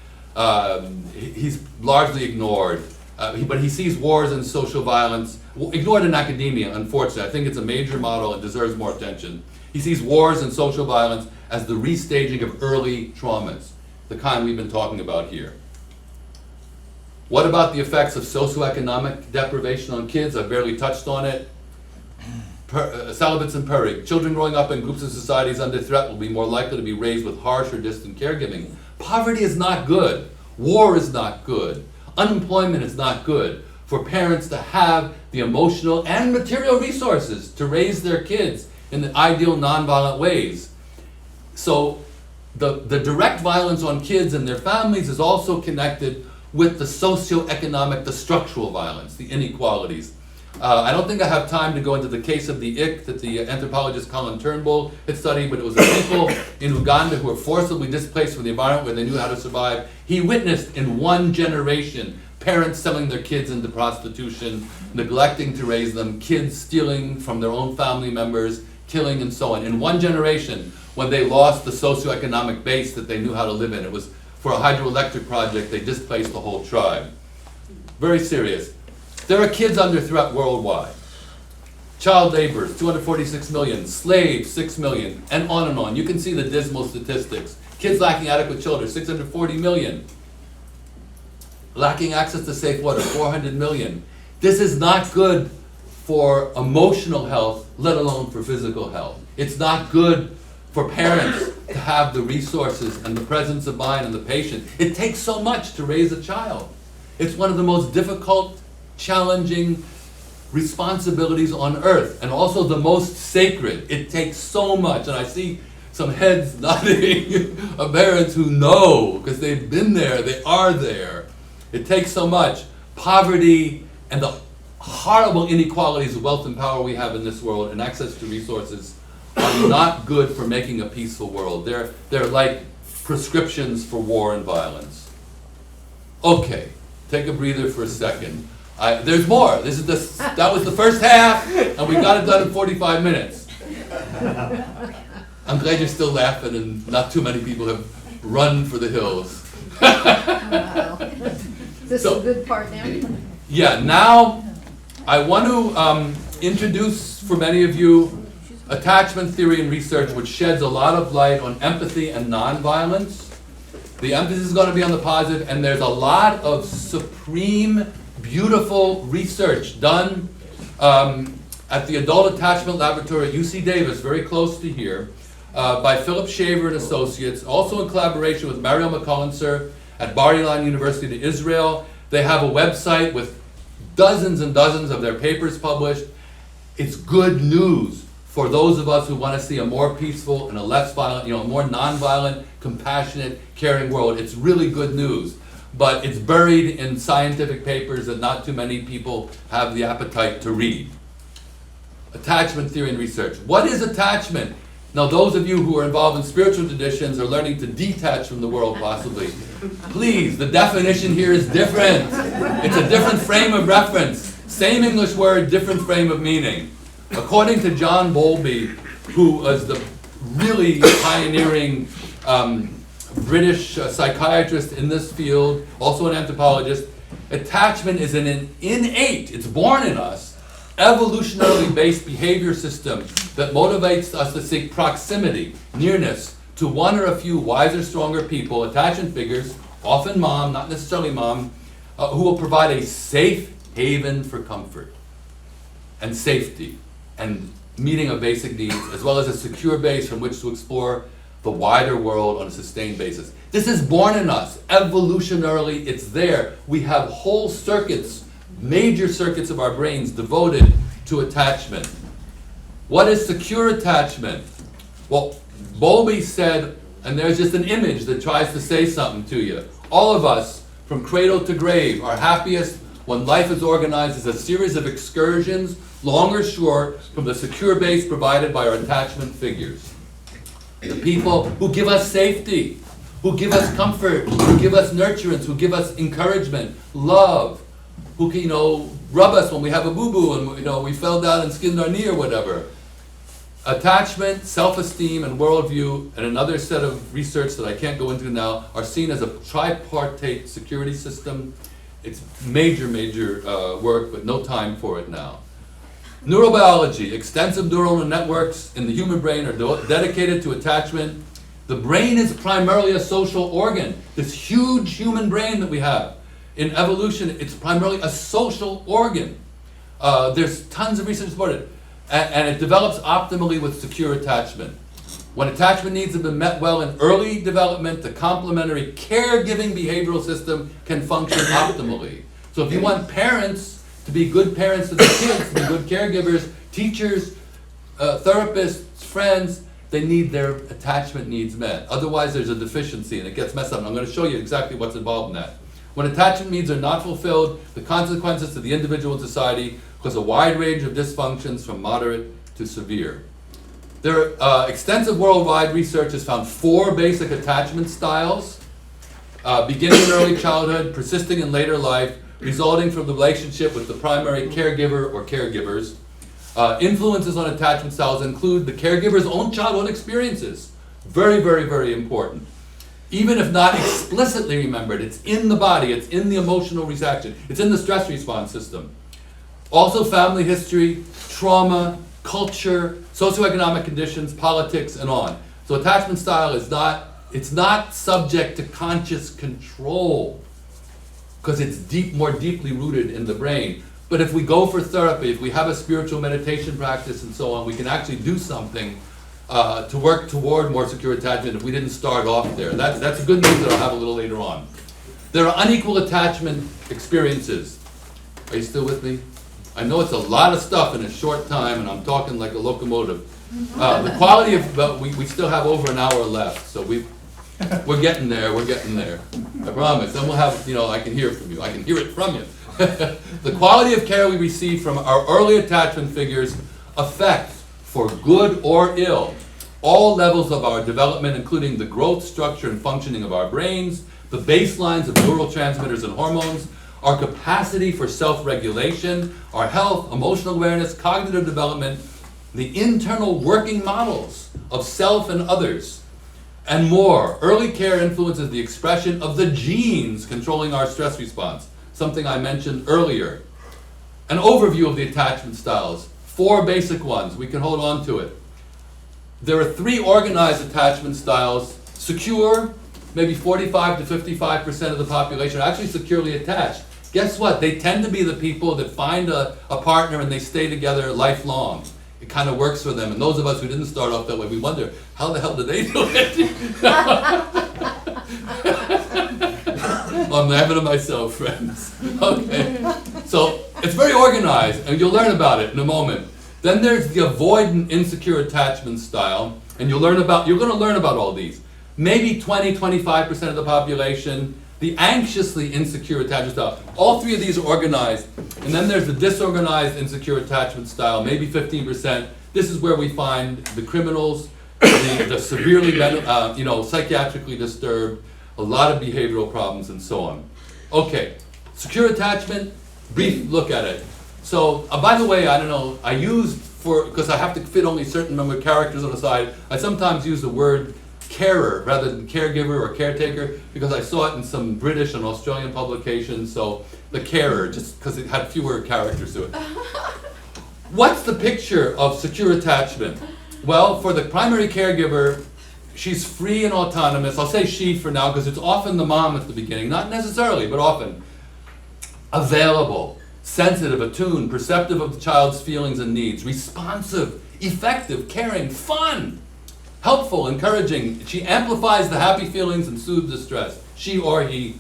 He's largely ignored, but he sees wars and social violence, ignored in academia, unfortunately. I think it's a major model and deserves more attention. He sees wars and social violence as the restaging of early traumas, the kind we've been talking about here. What about the effects of socioeconomic deprivation on kids? I barely touched on it. Salivitz and Perrig. Children growing up in groups of societies under threat will be more likely to be raised with harsh or distant caregiving. Poverty is not good. War is not good. Unemployment is not good for parents to have the emotional and material resources to raise their kids in the ideal nonviolent ways. So the direct violence on kids and their families is also connected with the socioeconomic, the structural violence, the inequalities. I don't think I have time to go into the case of the ick that the anthropologist Colin Turnbull had studied, but it was the people in Uganda who were forcibly displaced from the environment where they knew how to survive. He witnessed in one generation parents selling their kids into prostitution, neglecting to raise them, kids stealing from their own family members, killing and so on. In one generation, when they lost the socioeconomic base that they knew how to live in, it was for a hydroelectric project, they displaced the whole tribe. Very serious. There are kids under threat worldwide. Child laborers, 246 million. Slaves, 6 million. And on and on. You can see the dismal statistics. Kids lacking adequate shelter, 640 million. Lacking access to safe water, 400 million. This is not good for emotional health, let alone for physical health. It's not good for parents to have the resources and the presence of mind and the patience. It takes so much to raise a child. It's one of the most difficult, challenging responsibilities on earth, and also the most sacred. It takes so much, and I see some heads nodding of parents who know, because they've been there, they are there. It takes so much. Poverty and the horrible inequalities of wealth and power we have in this world and access to resources are not good for making a peaceful world. They're like prescriptions for war and violence. Okay, take a breather for a second. There's more. That was the first half, and we got it done in 45 minutes. I'm glad you're still laughing and not too many people have run for the hills. Wow. Is this a good part now? Yeah, now I want to introduce for many of you attachment theory and research, which sheds a lot of light on empathy and nonviolence. The emphasis is going to be on the positive, and there's a lot of supreme, beautiful research done at the Adult Attachment Laboratory at UC Davis, very close to here, by Philip Shaver and Associates, also in collaboration with Mario McCullenser at Bar Ilan University in Israel. They have a website with dozens and dozens of their papers published. It's good news for those of us who want to see a more peaceful and a less violent, more non-violent, compassionate, caring world. It's really good news. But it's buried in scientific papers that not too many people have the appetite to read. Attachment theory and research. What is attachment? Now, those of you who are involved in spiritual traditions are learning to detach from the world, possibly. Please, the definition here is different. It's a different frame of reference. Same English word, different frame of meaning. According to John Bowlby, who was the really pioneering British psychiatrist in this field, also an anthropologist, attachment is an innate, it's born in us, evolutionarily based behavior system that motivates us to seek proximity, nearness, to one or a few wiser, stronger people, attachment figures, often mom, not necessarily mom, who will provide a safe haven for comfort and safety and meeting of basic needs, as well as a secure base from which to explore the wider world on a sustained basis. This is born in us. Evolutionarily, it's there. We have whole circuits, major circuits of our brains devoted to attachment. What is secure attachment? Well, Bowlby said, and there's just an image that tries to say something to you. All of us, from cradle to grave, are happiest when life is organized as a series of excursions, long or short, from the secure base provided by our attachment figures. The people who give us safety, who give us comfort, who give us nurturance, who give us encouragement, love, who can, rub us when we have a boo-boo and we fell down and skinned our knee or whatever. Attachment, self-esteem, and worldview, and another set of research that I can't go into now, are seen as a tripartite security system. It's major work, but no time for it now. Neurobiology, extensive neural networks in the human brain are dedicated to attachment. The brain is primarily a social organ. This huge human brain that we have. In evolution, it's primarily a social organ. There's tons of research about it. And it develops optimally with secure attachment. When attachment needs have been met well in early development, the complementary caregiving behavioral system can function optimally. So if you want parents to be good parents to their kids, to be good caregivers, teachers, therapists, friends, they need their attachment needs met. Otherwise, there's a deficiency and it gets messed up. And I'm going to show you exactly what's involved in that. When attachment needs are not fulfilled, the consequences to the individual and society cause a wide range of dysfunctions from moderate to severe. There are extensive worldwide research has found 4 basic attachment styles, beginning in early childhood, persisting in later life, resulting from the relationship with the primary caregiver or caregivers. Influences on attachment styles include the caregiver's own childhood experiences. Very, very, very important. Even if not explicitly remembered, it's in the body, it's in the emotional reaction, it's in the stress response system. Also family history, trauma, culture, socioeconomic conditions, politics, and on. So attachment style is not subject to conscious control because it's more deeply rooted in the brain. But if we go for therapy, if we have a spiritual meditation practice and so on, we can actually do something to work toward more secure attachment if we didn't start off there. That's good news that I'll have a little later on. There are unequal attachment experiences. Are you still with me? I know it's a lot of stuff in a short time, and I'm talking like a locomotive. The quality of, we still have over an hour left, so we're getting there, I promise. Then we'll have, I can hear from you. I can hear it from you. The quality of care we receive from our early attachment figures affects, for good or ill, all levels of our development, including the growth, structure, and functioning of our brains, the baselines of neurotransmitters and hormones, our capacity for self-regulation, our health, emotional awareness, cognitive development, the internal working models of self and others, and more. Early care influences the expression of the genes controlling our stress response, something I mentioned earlier. An overview of the attachment styles, 4 basic ones, we can hold on to it. There are 3 organized attachment styles. Secure, maybe 45 to 55% of the population are actually securely attached. Guess what? They tend to be the people that find a partner and they stay together lifelong. It kind of works for them. And those of us who didn't start off that way, we wonder, how the hell did they do it? I'm laughing at myself, friends. Okay. So it's very organized, and you'll learn about it in a moment. Then there's the avoidant insecure attachment style, and you're going to learn about all these. Maybe 20-25% of the population, the anxiously insecure attachment style. All 3 of these are organized. And then there's the disorganized insecure attachment style, maybe 15%. This is where we find the criminals, the severely psychiatrically disturbed, a lot of behavioral problems, and so on. Okay, secure attachment, brief look at it. So, by the way, I don't know, because I have to fit only a certain number of characters on the side, I sometimes use the word carer rather than caregiver or caretaker, because I saw it in some British and Australian publications, so the carer, just because it had fewer characters to it. What's the picture of secure attachment? Well, for the primary caregiver, she's free and autonomous. I'll say she for now because it's often the mom at the beginning, not necessarily, but often. Available, sensitive, attuned, perceptive of the child's feelings and needs, responsive, effective, caring, fun, helpful, encouraging. She amplifies the happy feelings and soothes the stress. She or he.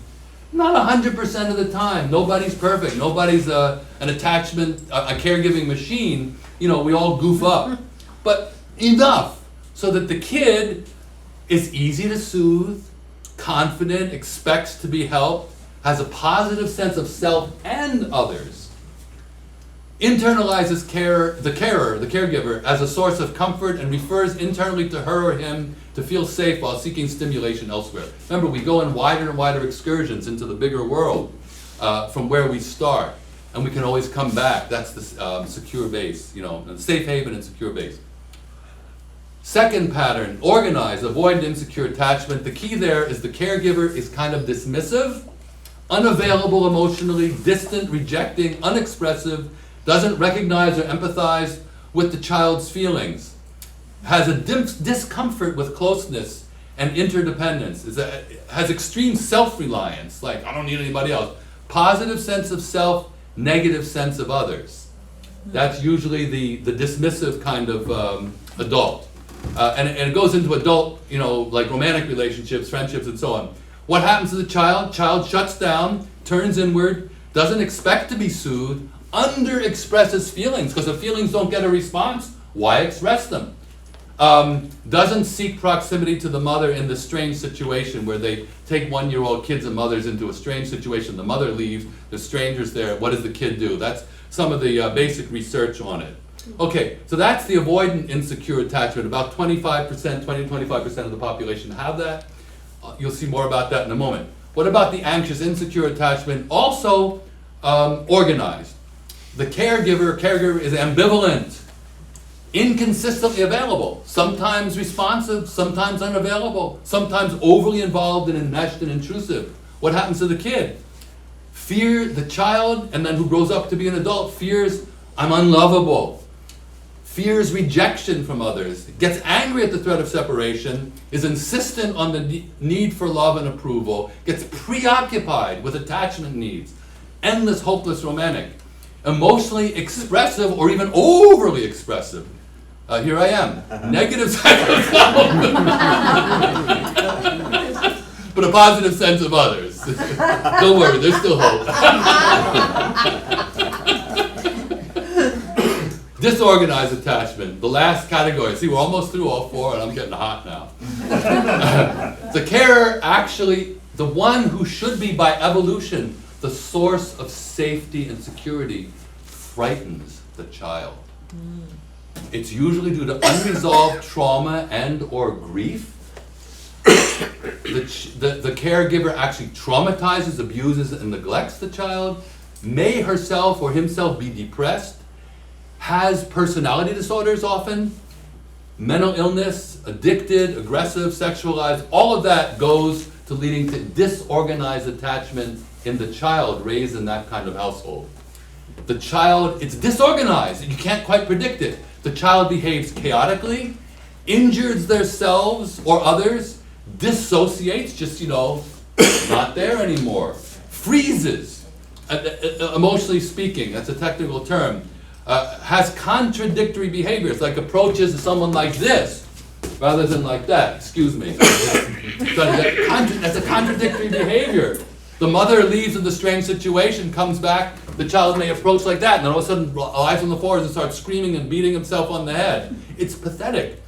Not 100% of the time. Nobody's perfect. Nobody's an attachment, a caregiving machine. We all goof up. But enough so that the kid is easy to soothe, confident, expects to be helped, has a positive sense of self and others, internalizes the caregiver, as a source of comfort and refers internally to her or him to feel safe while seeking stimulation elsewhere. Remember, we go on wider and wider excursions into the bigger world from where we start, and we can always come back. That's the secure base, a safe haven and secure base. Second pattern, organized, avoid insecure attachment. The key there is the caregiver is kind of dismissive, unavailable emotionally, distant, rejecting, unexpressive, doesn't recognize or empathize with the child's feelings, has a discomfort with closeness and interdependence, has extreme self-reliance, like I don't need anybody else, positive sense of self, negative sense of others. That's usually the dismissive kind of adult. And it goes into adult, like romantic relationships, friendships, and so on. What happens to the child? Child shuts down, turns inward, doesn't expect to be soothed, under-expresses feelings, because if feelings don't get a response, why express them? Doesn't seek proximity to the mother in the strange situation where they take 1-year-old kids and mothers into a strange situation. The mother leaves, the stranger's there, what does the kid do? That's some of the basic research on it. Okay, so that's the avoidant insecure attachment. About 20-25% of the population have that. You'll see more about that in a moment. What about the anxious insecure attachment? Also organized. The caregiver is ambivalent, inconsistently available, sometimes responsive, sometimes unavailable, sometimes overly involved and enmeshed and intrusive. What happens to the kid? The child, and then who grows up to be an adult, fears I'm unlovable, fears rejection from others, gets angry at the threat of separation, is insistent on the need for love and approval, gets preoccupied with attachment needs, endless, hopeless romantic, emotionally expressive or even overly expressive. Here I am, negative sense of self, but a positive sense of others. Don't worry, there's still hope. Disorganized attachment, the last category. See, we're almost through all 4 and I'm getting hot now. The carer, actually, the one who should be by evolution the source of safety and security, frightens the child. It's usually due to unresolved trauma and or grief. The caregiver actually traumatizes, abuses, and neglects the child, may herself or himself be depressed, has personality disorders often, mental illness, addicted, aggressive, sexualized. All of that goes to leading to disorganized attachment in the child raised in that kind of household. The child, it's disorganized, you can't quite predict it. The child behaves chaotically injures themselves or others, dissociates, just, not there anymore, freezes, emotionally speaking, that's a technical term, has contradictory behaviors, like approaches someone like this, rather than like that, excuse me. That's a contradictory behavior. The mother leaves in the strange situation, comes back, the child may approach like that, and then all of a sudden lies on the floor and starts screaming and beating himself on the head. It's pathetic.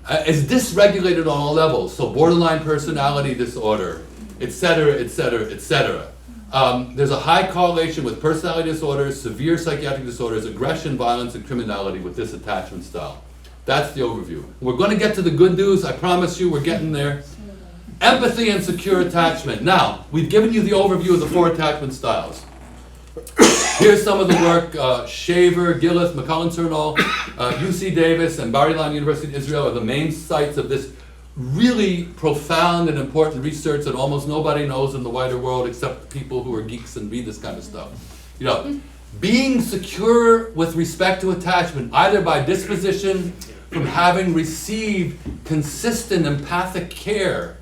It's dysregulated on all levels, so borderline personality disorder, etc., etc., etc. There's a high correlation with personality disorders, severe psychiatric disorders, aggression, violence, and criminality with this attachment style. That's the overview. We're going to get to the good news, I promise you, we're getting there. Empathy and secure attachment. Now, we've given you the overview of the 4 attachment styles. Here's some of the work. Shaver, Gillis, McCullen Cernal, UC Davis, and Bar Ilan University in Israel are the main sites of this really profound and important research that almost nobody knows in the wider world except people who are geeks and read this kind of stuff. Being secure with respect to attachment, either by disposition, from having received consistent empathic care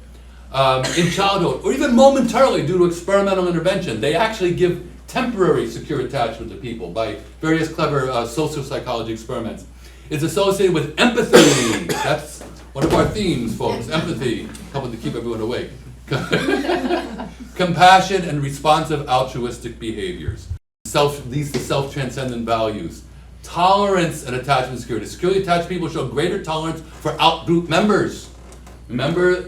in childhood, or even momentarily due to experimental intervention. They actually give temporary secure attachment to people by various clever social psychology experiments. It's associated with empathy. That's one of our themes, folks. Empathy, helping to keep everyone awake. Compassion and responsive altruistic behaviors. These are self-transcendent values. Tolerance and attachment security. Securely attached people show greater tolerance for out-group members. Remember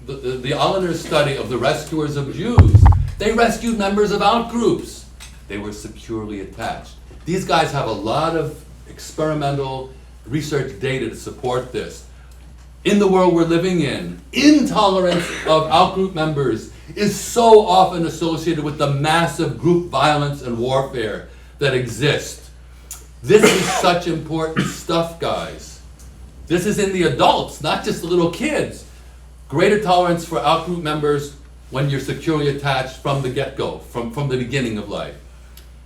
the Allender study of the rescuers of Jews. They rescued members of out-groups. They were securely attached. These guys have a lot of experimental research data to support this. In the world we're living in, intolerance of out-group members is so often associated with the massive group violence and warfare that exists. This is such important stuff, guys. This is in the adults, not just the little kids. Greater tolerance for out-group members when you're securely attached from the get-go, from the beginning of life.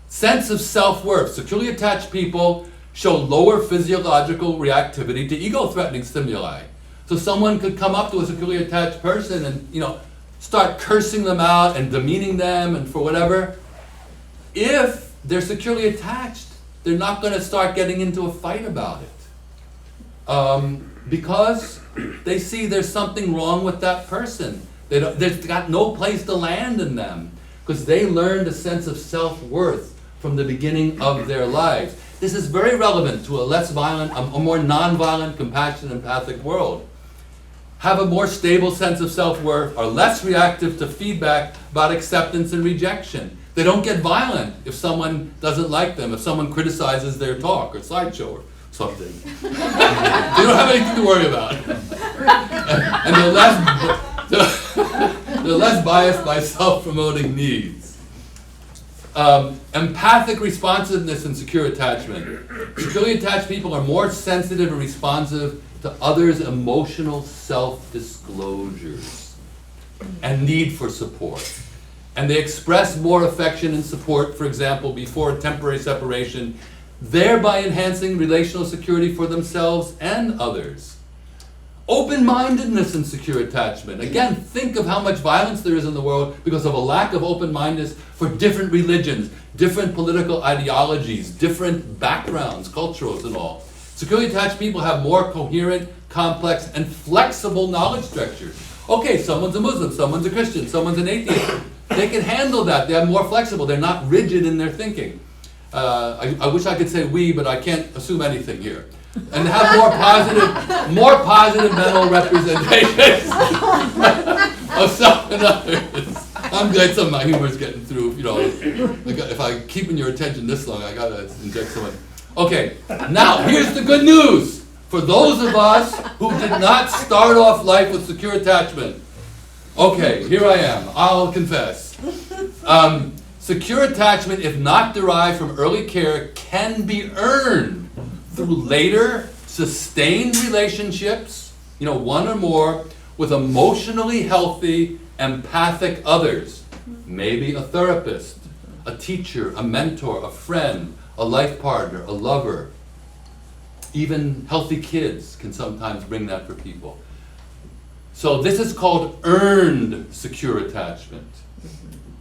Sense of self-worth. Securely attached people show lower physiological reactivity to ego-threatening stimuli. So someone could come up to a securely attached person and, start cursing them out and demeaning them and for whatever. If they're securely attached, they're not going to start getting into a fight about it. Because they see there's something wrong with that person. They've got no place to land in them because they learned a sense of self-worth from the beginning of their lives. This is very relevant to a less violent, a more non-violent, compassionate, empathic world. Have a more stable sense of self-worth, are less reactive to feedback about acceptance and rejection. They don't get violent if someone doesn't like them, if someone criticizes their talk or slideshow or something. They don't have anything to worry about. And they're less biased by self-promoting needs. Empathic responsiveness and secure attachment. Securely attached people are more sensitive and responsive to others' emotional self-disclosures and need for support. And they express more affection and support, for example, before a temporary separation, thereby enhancing relational security for themselves and others. Open-mindedness and secure attachment. Again, think of how much violence there is in the world because of a lack of open-mindedness for different religions, different political ideologies, different backgrounds, cultures and all. Securely attached people have more coherent, complex, and flexible knowledge structures. Okay, someone's a Muslim, someone's a Christian, someone's an atheist. They can handle that. They're more flexible. They're not rigid in their thinking. I wish I could say we, but I can't assume anything here. And have more positive mental representations of self and others. I'm glad some of my humor is getting through. If I'm keeping your attention this long, I gotta inject someone. Okay, now here's the good news for those of us who did not start off life with secure attachment. Okay, here I am. I'll confess. Secure attachment, if not derived from early care, can be earned through later sustained relationships, one or more, with emotionally healthy, empathic others. Maybe a therapist, a teacher, a mentor, a friend, a life partner, a lover. Even healthy kids can sometimes bring that for people. So this is called earned secure attachment.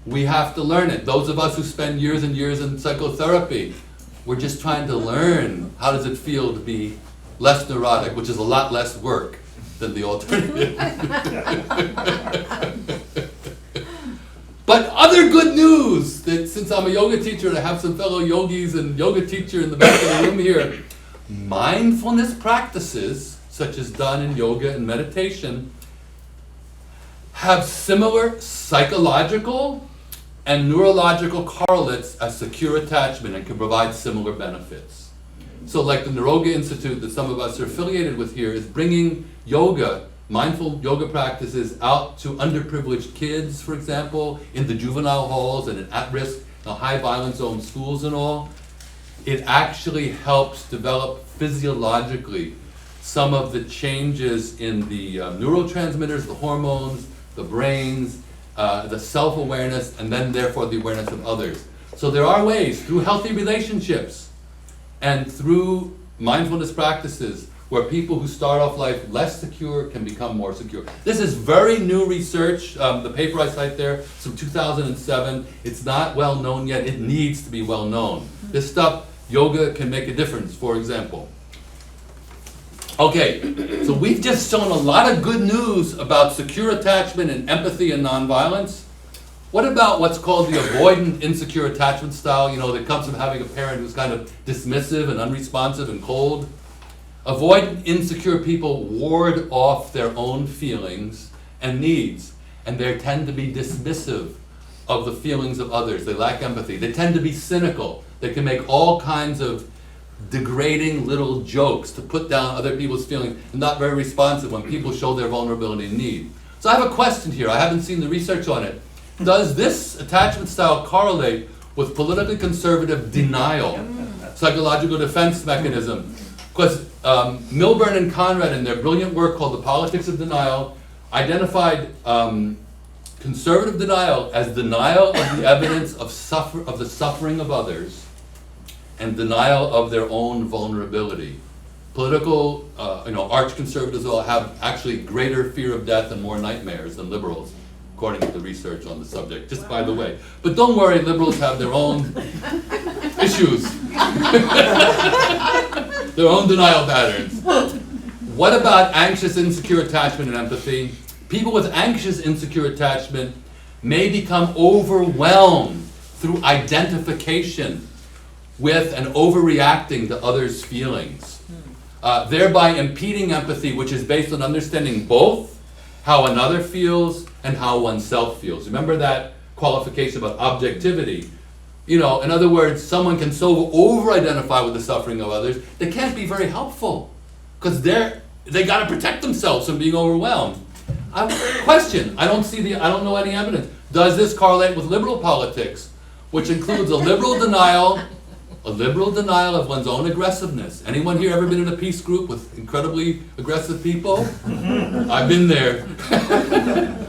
We have to learn it. Those of us who spend years and years in psychotherapy, we're just trying to learn how does it feel to be less neurotic, which is a lot less work than the alternative. But other good news, that since I'm a yoga teacher and I have some fellow yogis and yoga teacher in the back of the room here, mindfulness practices, such as done in yoga and meditation, have similar psychological and neurological correlates as secure attachment and can provide similar benefits. So like the Niroga Institute that some of us are affiliated with here is bringing yoga, mindful yoga practices out to underprivileged kids, for example, in the juvenile halls and in at-risk, high violence zone schools and all. It actually helps develop physiologically some of the changes in the neurotransmitters, the hormones, the brains, the self-awareness, and then therefore the awareness of others. So there are ways through healthy relationships and through mindfulness practices where people who start off life less secure can become more secure. This is very new research. The paper I cite there is from 2007. It's not well known yet. It needs to be well known. This stuff, yoga can make a difference, for example. Okay, so we've just shown a lot of good news about secure attachment and empathy and nonviolence. What about what's called the avoidant insecure attachment style, that comes from having a parent who's kind of dismissive and unresponsive and cold? Avoidant insecure people ward off their own feelings and needs, and they tend to be dismissive of the feelings of others. They lack empathy. They tend to be cynical. They can make all kinds of degrading little jokes to put down other people's feelings, and not very responsive when people show their vulnerability and need. So I have a question here. I haven't seen the research on it. Does this attachment style correlate with politically conservative denial, psychological defense mechanism? Because Milburn and Conrad, in their brilliant work called The Politics of Denial, identified conservative denial as denial of the evidence of the suffering of others and denial of their own vulnerability. Political, arch conservatives all have actually greater fear of death and more nightmares than liberals, according to the research on the subject, just by the way. But don't worry, liberals have their own issues. Their own denial patterns. What about anxious, insecure attachment and empathy? People with anxious, insecure attachment may become overwhelmed through identification with and overreacting to others' feelings, thereby impeding empathy, which is based on understanding both how another feels and how oneself feels. Remember that qualification about objectivity. In other words, someone can so over-identify with the suffering of others, they can't be very helpful, because they got to protect themselves from being overwhelmed. Question, I don't know any evidence. Does this correlate with liberal politics, which includes a liberal denial of one's own aggressiveness? Anyone here ever been in a peace group with incredibly aggressive people? I've been there.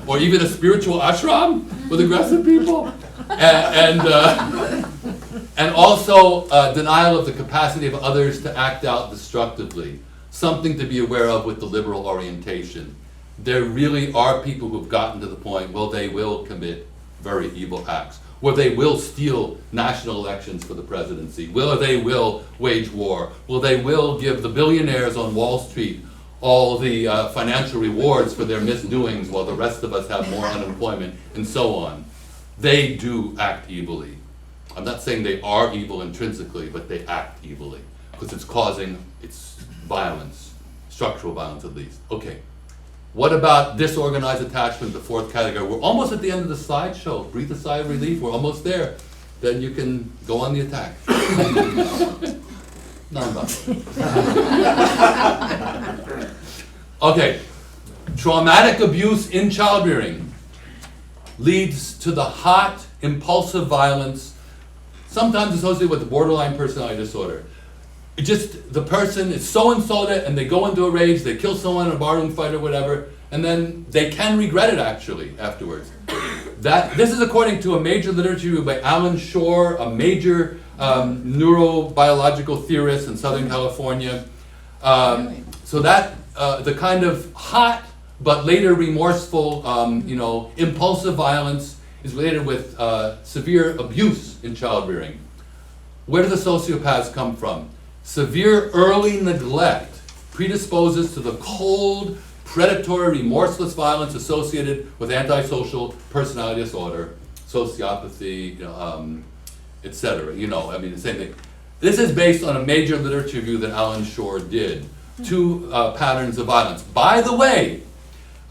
Or even a spiritual ashram with aggressive people? And also denial of the capacity of others to act out destructively. Something to be aware of with the liberal orientation. There really are people who've gotten to the point where they will commit very evil acts, where they will steal national elections for the presidency, where they will wage war, where they will give the billionaires on Wall Street all the financial rewards for their misdoings while the rest of us have more unemployment, and so on. They do act evilly. I'm not saying they are evil intrinsically, but they act evilly, because it's violence, structural violence at least. Okay. What about disorganized attachment, the fourth category? We're almost at the end of the slideshow. Breathe a sigh of relief. We're almost there. Then you can go on the attack. Okay. Traumatic abuse in childbearing leads to the hot, impulsive violence, sometimes associated with the borderline personality disorder. The person is so insulted and they go into a rage, they kill someone in a barroom fight or whatever, and then they can regret it actually afterwards. This is according to a major literature review by Alan Shore, a major neurobiological theorist in Southern California. So that, the kind of hot but later remorseful, impulsive violence is related with severe abuse in child rearing. Where do the sociopaths come from? Severe early neglect predisposes to the cold, predatory, remorseless violence associated with antisocial personality disorder, sociopathy, etc. The same thing. This is based on a major literature review that Alan Shore did. Two patterns of violence. By the way,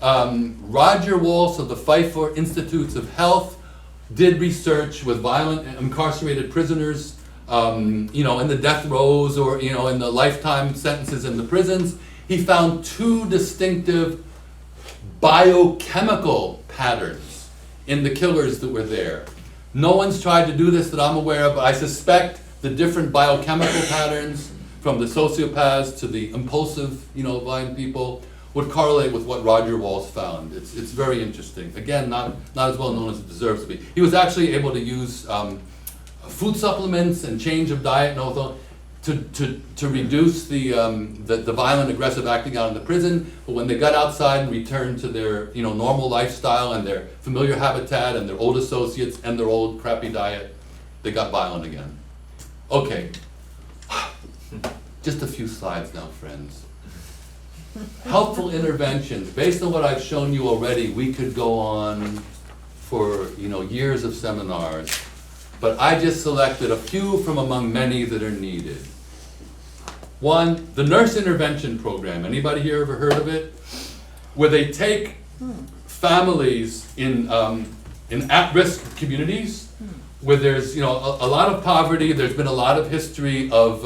Roger Walsh of the Pfeiffer Institutes of Health did research with violent incarcerated prisoners, in the death rows or, in the lifetime sentences in the prisons. He found two distinctive biochemical patterns in the killers that were there. No one's tried to do this that I'm aware of, but I suspect the different biochemical patterns from the sociopaths to the impulsive, violent people would correlate with what Roger Walsh found. It's very interesting. Again, not as well known as it deserves to be. He was actually able to use food supplements and change of diet and all to reduce the violent, aggressive acting out in the prison. But when they got outside and returned to their normal lifestyle and their familiar habitat and their old associates and their old crappy diet, they got violent again. Okay, just a few slides now, friends. Helpful interventions. Based on what I've shown you already, we could go on for years of seminars. But I just selected a few from among many that are needed. One, the nurse intervention program. Anybody here ever heard of it? Where they take families in at-risk communities where there's a lot of poverty. There's been a lot of history of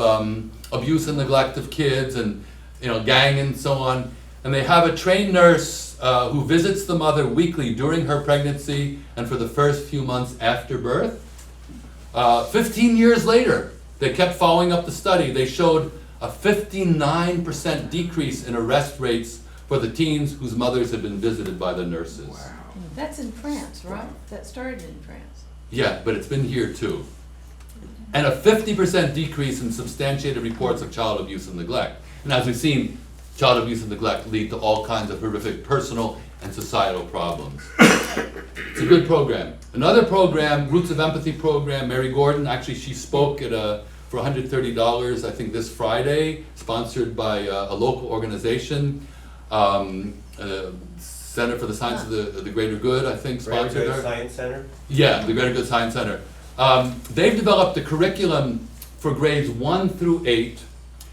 abuse and neglect of kids and gang and so on. And they have a trained nurse who visits the mother weekly during her pregnancy and for the first few months after birth. 15 years later, they kept following up the study. They showed a 59% decrease in arrest rates for the teens whose mothers had been visited by the nurses. Wow. That's in France, right? That started in France. Yeah, but it's been here too. And a 50% decrease in substantiated reports of child abuse and neglect. And as we've seen, child abuse and neglect lead to all kinds of horrific personal and societal problems. It's a good program. Another program, Roots of Empathy program, Mary Gordon, actually she spoke at for $130, I think this Friday, sponsored by a local organization, Center for the Science of the Greater Good, I think, sponsored Greater Good her. Science Center? Yeah, the Greater Good Science Center. They've developed a curriculum for grades 1 through 8.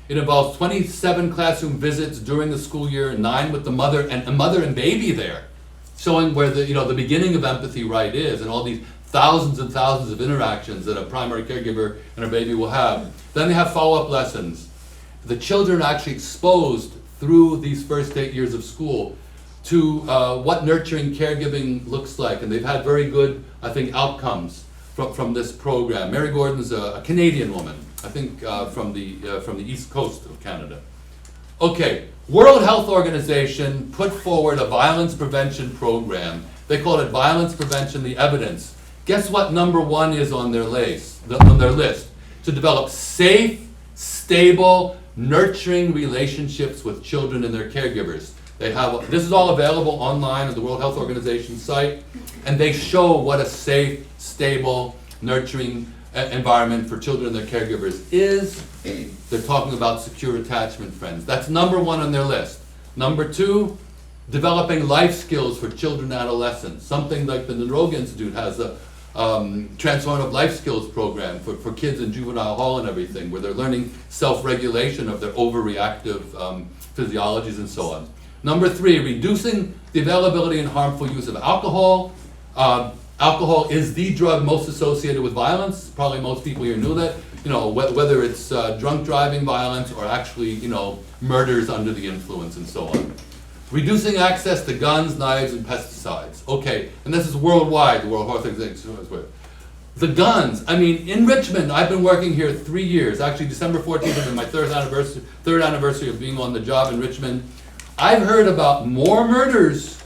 It involves 27 classroom visits during the school year, 9 with the mother and baby there, showing where the beginning of empathy right is, and all these thousands and thousands of interactions that a primary caregiver and a baby will have. Then they have follow-up lessons. The children are actually exposed through these first 8 years of school to what nurturing caregiving looks like, and they've had very good, I think, outcomes from this program. Mary Gordon's a Canadian woman, I think from the East Coast of Canada. Okay, World Health Organization put forward a violence prevention program. They call it Violence Prevention, the Evidence. Guess what number 1 is on their list? To develop safe, stable, nurturing relationships with children and their caregivers. This is all available online on the World Health Organization site, and they show what a safe, stable, nurturing environment for children and their caregivers is. They're talking about secure attachment, friends. That's number 1 on their list. Number 2, developing life skills for children and adolescents. Something like the Naroga Institute has a transformative life skills program for kids in juvenile hall and everything, where they're learning self-regulation of their overreactive physiologies and so on. Number 3, reducing the availability and harmful use of alcohol. Alcohol is the drug most associated with violence. Probably most people here knew that. Whether it's drunk driving violence or actually, murders under the influence and so on. Reducing access to guns, knives, and pesticides. Okay, and this is worldwide, the World Health Organization. The guns, in Richmond, I've been working here 3 years. Actually, December 14th is my third anniversary of being on the job in Richmond. I've heard about more murders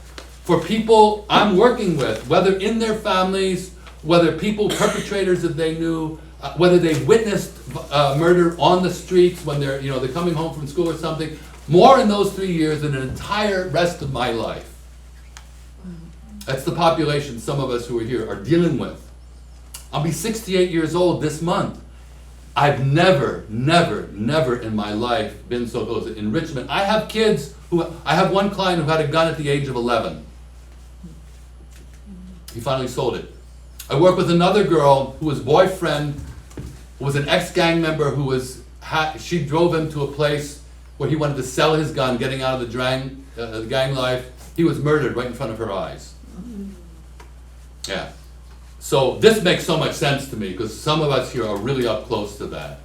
for people I'm working with, whether in their families, whether perpetrators that they knew, whether they've witnessed murder on the streets when they're coming home from school or something, more in those 3 years than an entire rest of my life. That's the population some of us who are here are dealing with. I'll be 68 years old this month. I've never in my life been so close to enrichment. I have I have one client who had a gun at the age of 11. He finally sold it. I work with another girl whose boyfriend was an ex-gang member she drove him to a place where he wanted to sell his gun, getting out of the gang life. He was murdered right in front of her eyes. Yeah. So this makes so much sense to me because some of us here are really up close to that.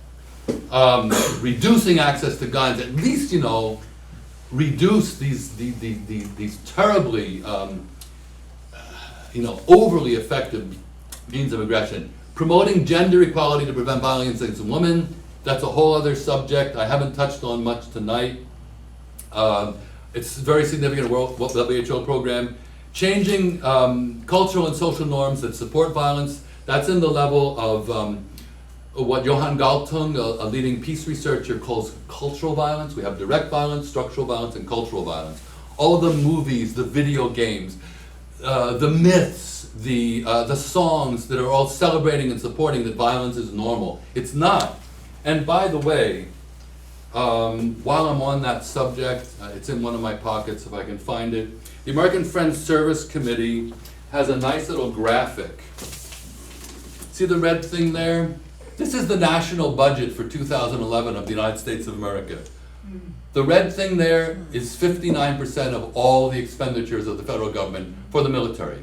Reducing access to guns, at least, reduce these terribly, overly effective means of aggression. Promoting gender equality to prevent violence against women, that's a whole other subject I haven't touched on much tonight. It's a very significant WHO program. Changing cultural and social norms that support violence, that's in the level of what Johan Galtung, a leading peace researcher, calls cultural violence. We have direct violence, structural violence, and cultural violence. All the movies, the video games, the myths, the songs that are all celebrating and supporting that violence is normal. It's not. And by the way, while I'm on that subject, it's in one of my pockets if I can find it. The American Friends Service Committee has a nice little graphic. See the red thing there? This is the national budget for 2011 of the United States of America. The red thing there is 59% of all the expenditures of the federal government for the military.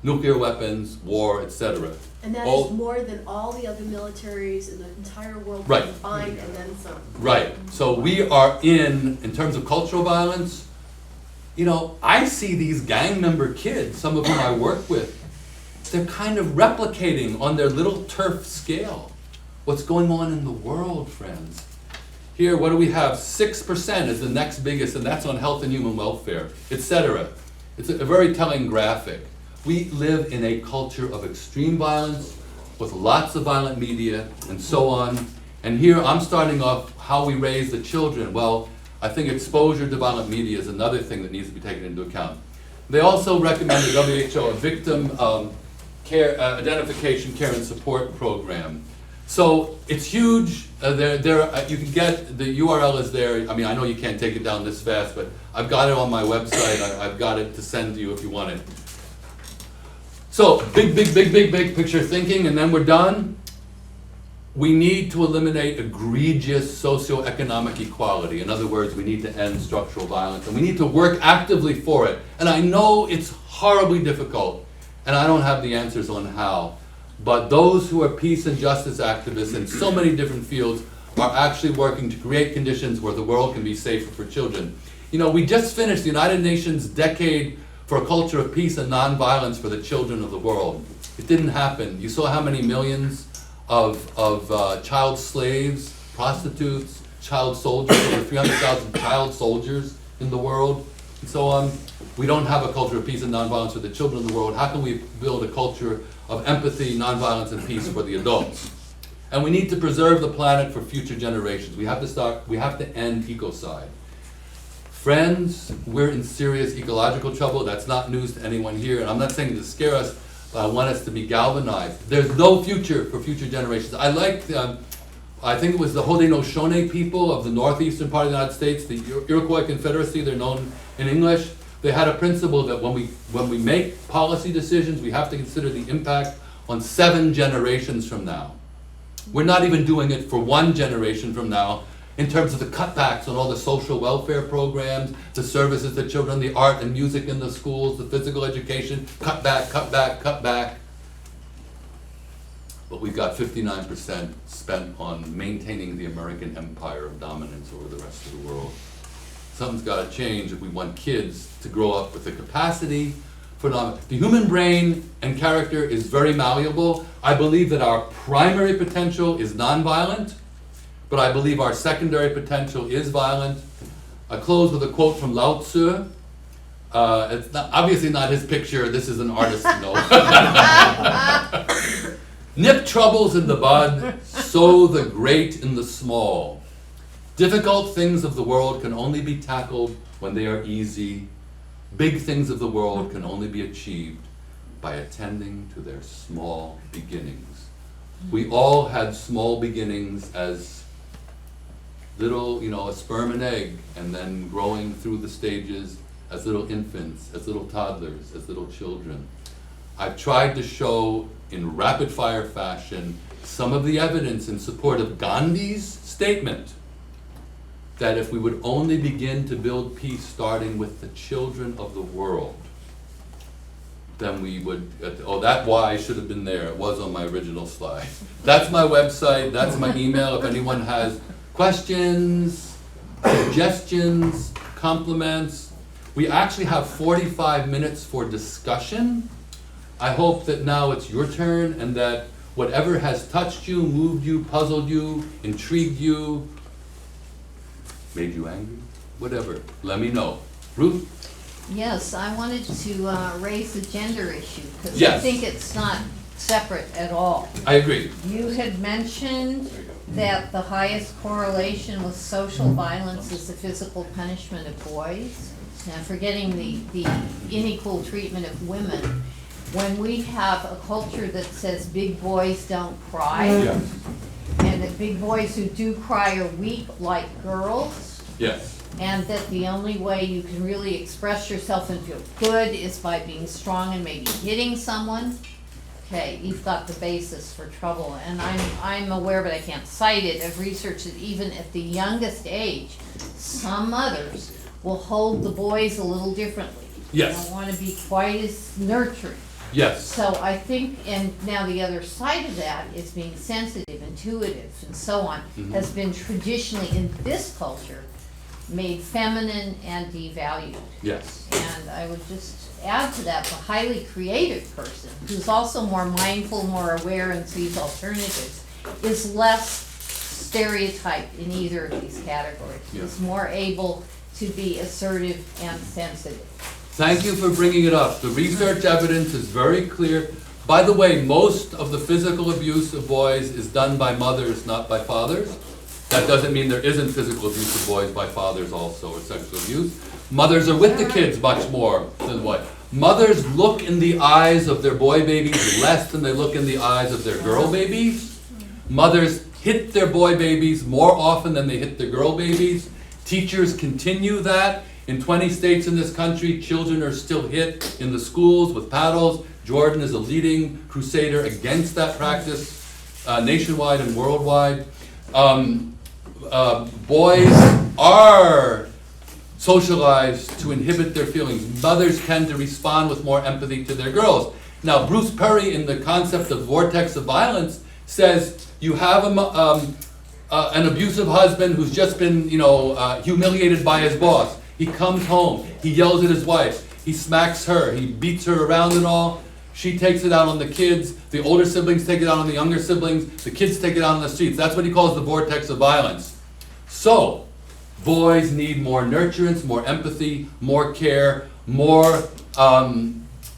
Nuclear weapons, war, etc. And that is more than all the other militaries in the entire world combined and then some. Right. So we are in terms of cultural violence, I see these gang member kids, some of whom I work with, they're kind of replicating on their little turf scale what's going on in the world, friends. Here, what do we have? 6% is the next biggest, and that's on health and human welfare, etc. It's a very telling graphic. We live in a culture of extreme violence with lots of violent media and so on. And here I'm starting off how we raise the children. Well, I think exposure to violent media is another thing that needs to be taken into account. They also recommend the WHO a victim care identification, care, and support program. So it's huge. You can get, the URL is there. I mean, I know you can't take it down this fast, but I've got it on my website. I've got it to send to you if you want it. So big picture thinking, and then we're done. We need to eliminate egregious socioeconomic equality. In other words, we need to end structural violence, and we need to work actively for it. And I know it's horribly difficult, and I don't have the answers on how, but those who are peace and justice activists in so many different fields are actually working to create conditions where the world can be safer for children. We just finished the United Nations Decade for a Culture of Peace and Nonviolence for the Children of the World. It didn't happen. You saw how many millions of child slaves, prostitutes, child soldiers, over 300,000 child soldiers in the world, and so on. We don't have a culture of peace and nonviolence for the children of the world. How can we build a culture of empathy, nonviolence, and peace for the adults? And we need to preserve the planet for future generations. We have to end ecocide. Friends, we're in serious ecological trouble. That's not news to anyone here, and I'm not saying to scare us, but I want us to be galvanized. There's no future for future generations. I like, I think it was the Haudenosaunee people of the northeastern part of the United States, the Iroquois Confederacy, they're known in English. They had a principle that when we make policy decisions, we have to consider the impact on 7 generations from now. We're not even doing it for 1 generation from now, in terms of the cutbacks on all the social welfare programs, the services to children, the art and music in the schools, the physical education, cut back. But we've got 59% spent on maintaining the American empire of dominance over the rest of the world. Something's got to change if we want kids to grow up with the capacity for the human brain and character is very malleable. I believe that our primary potential is nonviolent, but I believe our secondary potential is violent. I close with a quote from Lao Tzu. It's obviously not his picture. This is an artist's note. Nip troubles in the bud, sow the great in the small. Difficult things of the world can only be tackled when they are easy. Big things of the world can only be achieved by attending to their small beginnings. We all had small beginnings as little, a sperm and egg, and then growing through the stages as little infants, as little toddlers, as little children. I've tried to show in rapid fire fashion some of the evidence in support of Gandhi's statement that if we would only begin to build peace starting with the children of the world, then we would, that why should have been there, it was on my original slide. That's my website, that's my email, if anyone has questions, suggestions, compliments. We actually have 45 minutes for discussion. I hope that now it's your turn and that whatever has touched you, moved you, puzzled you, intrigued you, made you angry, whatever, let me know. Ruth? Yes, I wanted to raise the gender issue, because I Yes. think it's not separate at all. I agree. You had mentioned that the highest correlation with social violence is the physical punishment of boys. Now, forgetting the unequal treatment of women, when we have a culture that says big boys don't cry, Yes. and that big boys who do cry are weak like girls, Yes. and that the only way you can really express yourself and feel good is by being strong and maybe hitting someone, okay, you've got the basis for trouble. And I'm aware, but I can't cite it, of research that even at the youngest age, some mothers will hold the boys a little differently. Yes. They don't want to be quite as nurturing. Yes. So I think, and now the other side of that is being sensitive, intuitive, and so on, has been traditionally in this culture made feminine and devalued. Yes. And I would just add to that, the highly creative person, who's also more mindful, more aware, and sees alternatives, is less stereotyped in either of these categories. Yeah. Is more able to be assertive and sensitive. Thank you for bringing it up. The research evidence is very clear. By the way, most of the physical abuse of boys is done by mothers, not by fathers. That doesn't mean there isn't physical abuse of boys by fathers also, or sexual abuse. Mothers are with the kids much more than what? Mothers look in the eyes of their boy babies less than they look in the eyes of their girl babies. Mothers hit their boy babies more often than they hit their girl babies. Teachers continue that. In 20 states in this country, children are still hit in the schools with paddles. Jordan is a leading crusader against that practice, nationwide and worldwide. Boys are socialized to inhibit their feelings. Mothers tend to respond with more empathy to their girls. Now, Bruce Perry, in the concept of vortex of violence, says you have an abusive husband who's just been, humiliated by his boss. He comes home, he yells at his wife, he smacks her, he beats her around and all. She takes it out on the kids, the older siblings take it out on the younger siblings, the kids take it out on the streets. That's what he calls the vortex of violence. So, boys need more nurturance, more empathy, more care, more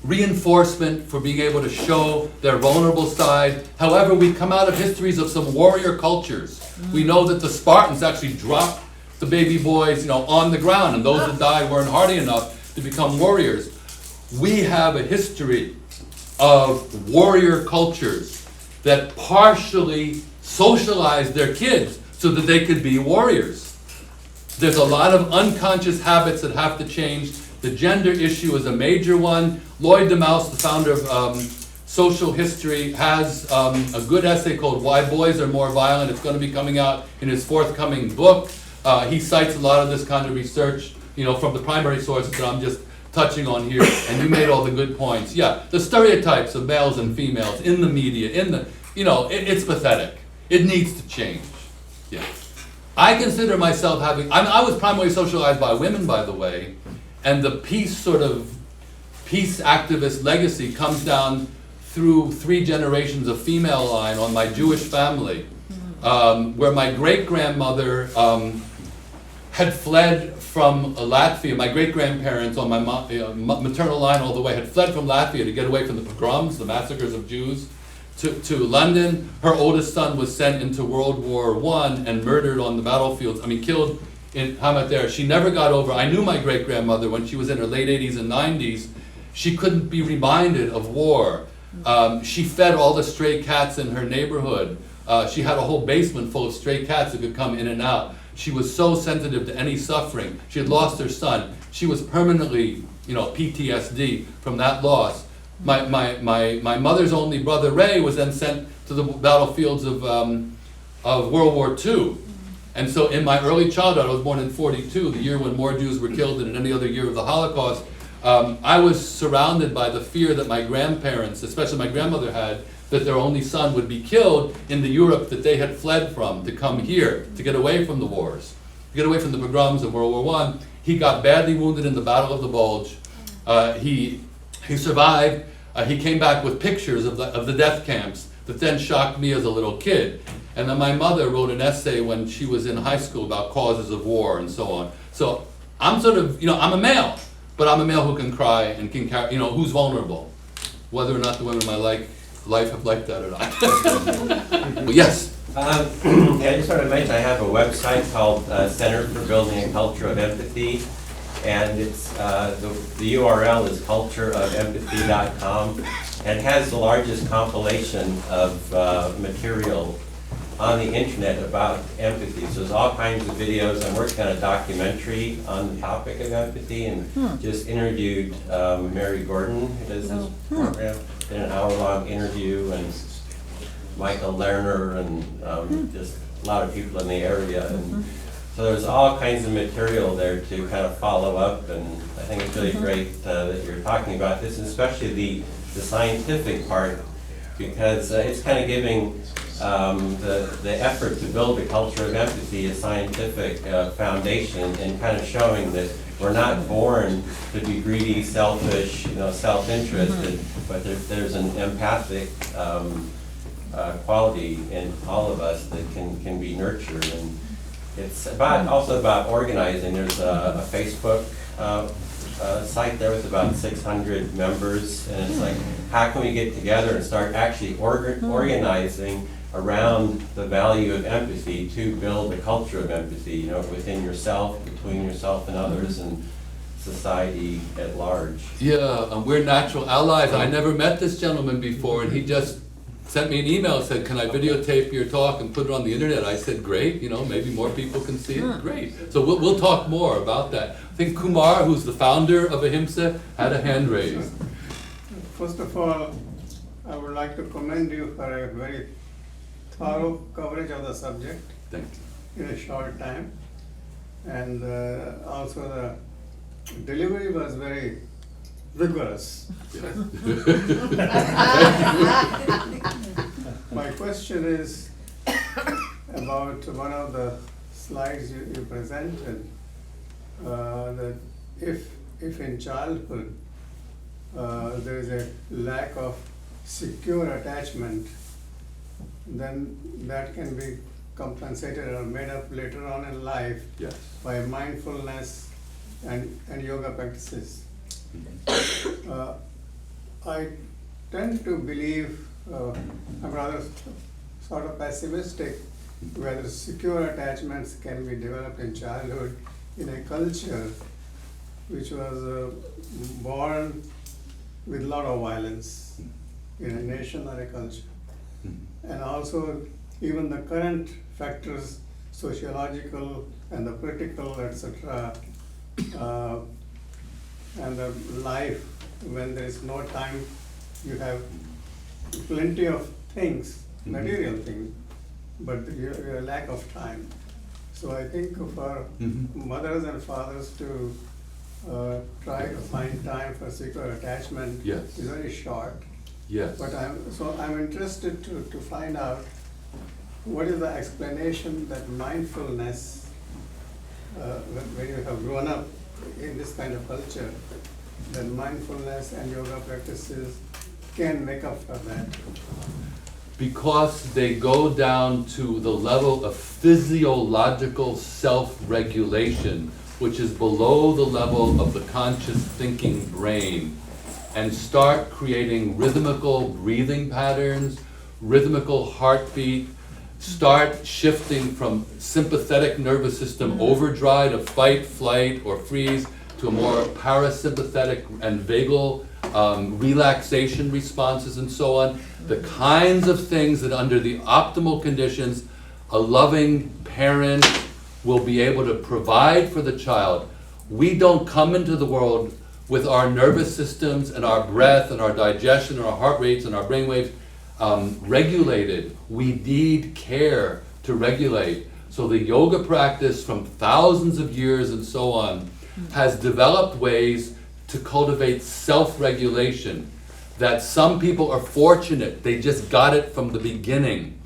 reinforcement for being able to show their vulnerable side. However, we come out of histories of some warrior cultures. We know that the Spartans actually dropped the baby boys, on the ground, and those that died weren't hardy enough to become warriors. We have a history of warrior cultures that partially socialized their kids so that they could be warriors. There's a lot of unconscious habits that have to change. The gender issue is a major one. Lloyd DeMouse, the founder of Social History, has a good essay called Why Boys Are More Violent. It's going to be coming out in his forthcoming book. He cites a lot of this kind of research, from the primary sources that I'm just touching on here, and you made all the good points. Yeah, the stereotypes of males and females in the media, it's pathetic. It needs to change. Yeah. I consider myself I was primarily socialized by women, by the way, and the peace activist legacy comes down through 3 generations of female line on my Jewish family, where my great-grandmother had fled from Latvia. My great-grandparents on my maternal line all the way had fled from Latvia to get away from the pogroms, the massacres of Jews. to London. Her oldest son was sent into World War I and murdered on the battlefields. I mean, killed in Hamath. She never got over. I knew my great-grandmother when she was in her late 80s and 90s. She couldn't be reminded of war. She fed all the stray cats in her neighborhood. She had a whole basement full of stray cats that could come in and out. She was so sensitive to any suffering. She had lost her son. She was permanently, PTSD from that loss. My mother's only brother, Ray, was then sent to the battlefields of World War II. And so in my early childhood, I was born in 42, the year when more Jews were killed than in any other year of the Holocaust. I was surrounded by the fear that my grandparents, especially my grandmother, had, that their only son would be killed in the Europe that they had fled from to come here, to get away from the wars, to get away from the pogroms of World War I. He got badly wounded in the Battle of the Bulge. He survived. He came back with pictures of the death camps that then shocked me as a little kid. And then my mother wrote an essay when she was in high school about causes of war and so on. So I'm sort of, I'm a male, but I'm a male who can cry and can carry, who's vulnerable, whether or not the women in my life have liked that or not. Well, yes? I just want to mention I have a website called Center for Building a Culture of Empathy, and it's the URL is cultureofempathy.com, and it has the largest compilation of material on the internet about empathy. So there's all kinds of videos. I'm working on a documentary on the topic of empathy, and just interviewed Mary Gordon, who does this program, in an hour-long interview, and Michael Lerner, and just a lot of people in the area. And so there's all kinds of material there to kind of follow up, and I think it's really great that you're talking about this, and especially the scientific part, because it's kind of giving the effort to build a culture of empathy a scientific foundation, and kind of showing that we're not born to be greedy, selfish, self-interested, but there's an empathic quality in all of us that can be nurtured. And it's also about organizing. There's a Facebook site there with about 600 members, and it's like, how can we get together and start actually organizing around the value of empathy to build a culture of empathy, within yourself, between yourself and others, and society at large. Yeah, we're natural allies. I never met this gentleman before, and he just sent me an email, said, can I videotape your talk and put it on the internet? I said, great, maybe more people can see it, great. So we'll talk more about that. I think Kumar, who's the founder of Ahimsa, had a hand raised. First of all, I would like to commend you for a very thorough coverage of the subject. Thank you. In a short time. And also the delivery was very vigorous. My question is about one of the slides you presented, that if in childhood there is a lack of secure attachment, then that can be compensated or made up later on in life by mindfulness and yoga practices. I tend to believe, I'm rather sort of pessimistic, whether secure attachments can be developed in childhood in a culture which was born with a lot of violence, in a nation or a culture. And also even the current factors, sociological and the political, etc., and the life, when there is no time, you have plenty of things, material things, but your lack of time. So I think for mothers and fathers to try to find time for secure attachment is very short. Yes. But I'm interested to find out what is the explanation that mindfulness, when you have grown up in this kind of culture, that mindfulness and yoga practices can make up for that. Because they go down to the level of physiological self-regulation, which is below the level of the conscious thinking brain, and start creating rhythmical breathing patterns, rhythmical heartbeat, start shifting from sympathetic nervous system overdrive of fight, flight, or freeze to a more parasympathetic and vagal relaxation responses and so on. The kinds of things that under the optimal conditions a loving parent will be able to provide for the child. We don't come into the world with our nervous systems and our breath and our digestion and our heart rates and our brain waves regulated. We need care to regulate. So the yoga practice from thousands of years and so on has developed ways to cultivate self-regulation that some people are fortunate. They just got it from the beginning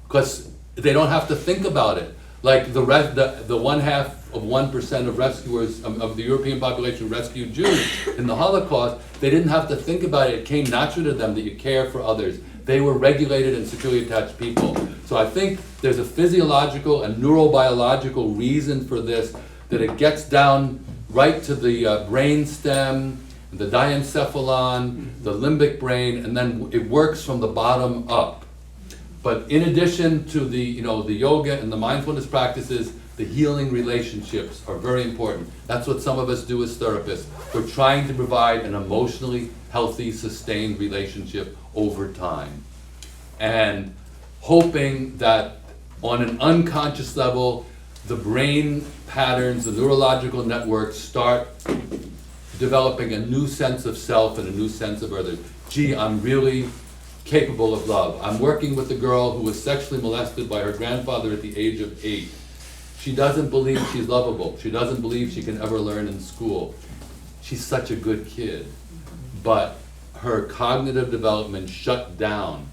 because they don't have to think about it. Like the 1/2% of rescuers of the European population who rescued Jews in the Holocaust, they didn't have to think about it. It came naturally to them that you care for others. They were regulated and securely attached people. So I think there's a physiological and neurobiological reason for this, that it gets down right to the brain stem, the diencephalon, the limbic brain, and then it works from the bottom up. But in addition to the yoga and the mindfulness practices, the healing relationships are very important. That's what some of us do as therapists. We're trying to provide an emotionally healthy, sustained relationship over time. And hoping that on an unconscious level, the brain patterns, the neurological networks start developing a new sense of self and a new sense of others. Gee, I'm really capable of love. I'm working with a girl who was sexually molested by her grandfather at the age of 8. She doesn't believe she's lovable. She doesn't believe she can ever learn in school. She's such a good kid. But her cognitive development shut down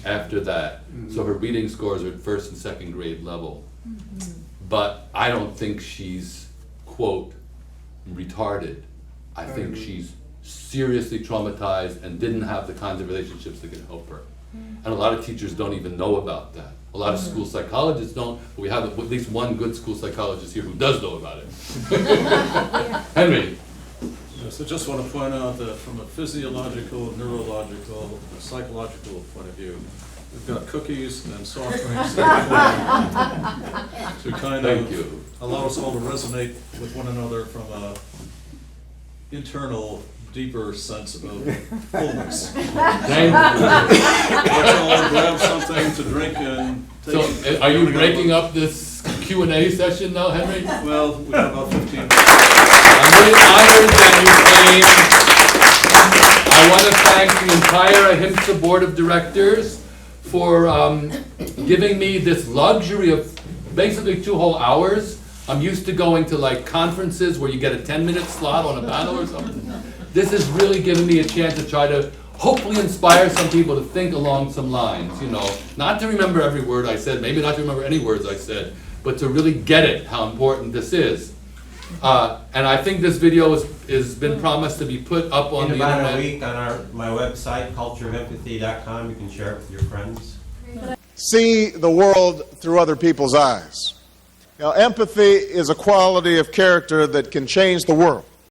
after that. So her reading scores are at first and second grade level. But I don't think she's, quote, retarded. I think she's seriously traumatized and didn't have the kinds of relationships that can help her. And a lot of teachers don't even know about that. A lot of school psychologists don't, but we have at least one good school psychologist here who does know about it. Henry. Yes, I just want to point out that from a physiological, neurological, psychological point of view, we've got cookies and soft drinks to kind of allow us all to resonate with one another from a internal, deeper sense of fullness. Thank you. Let's all grab something to drink and take. So, are you breaking up this Q&A session now, Henry? Well, we have about 15 minutes. I'm really honored that you came. I want to thank the entire Ahimsa Board of Directors for giving me this luxury of basically 2 whole hours. I'm used to going to like conferences where you get a 10-minute slot on a panel or something. This has really given me a chance to try to hopefully inspire some people to think along some lines, not to remember every word I said, maybe not to remember any words I said, but to really get it, how important this is. And I think this video has been promised to be put up on the internet. In about a week on my website, cultureofempathy.com, you can share it with your friends. See the world through other people's eyes. Empathy is a quality of character that can change the world.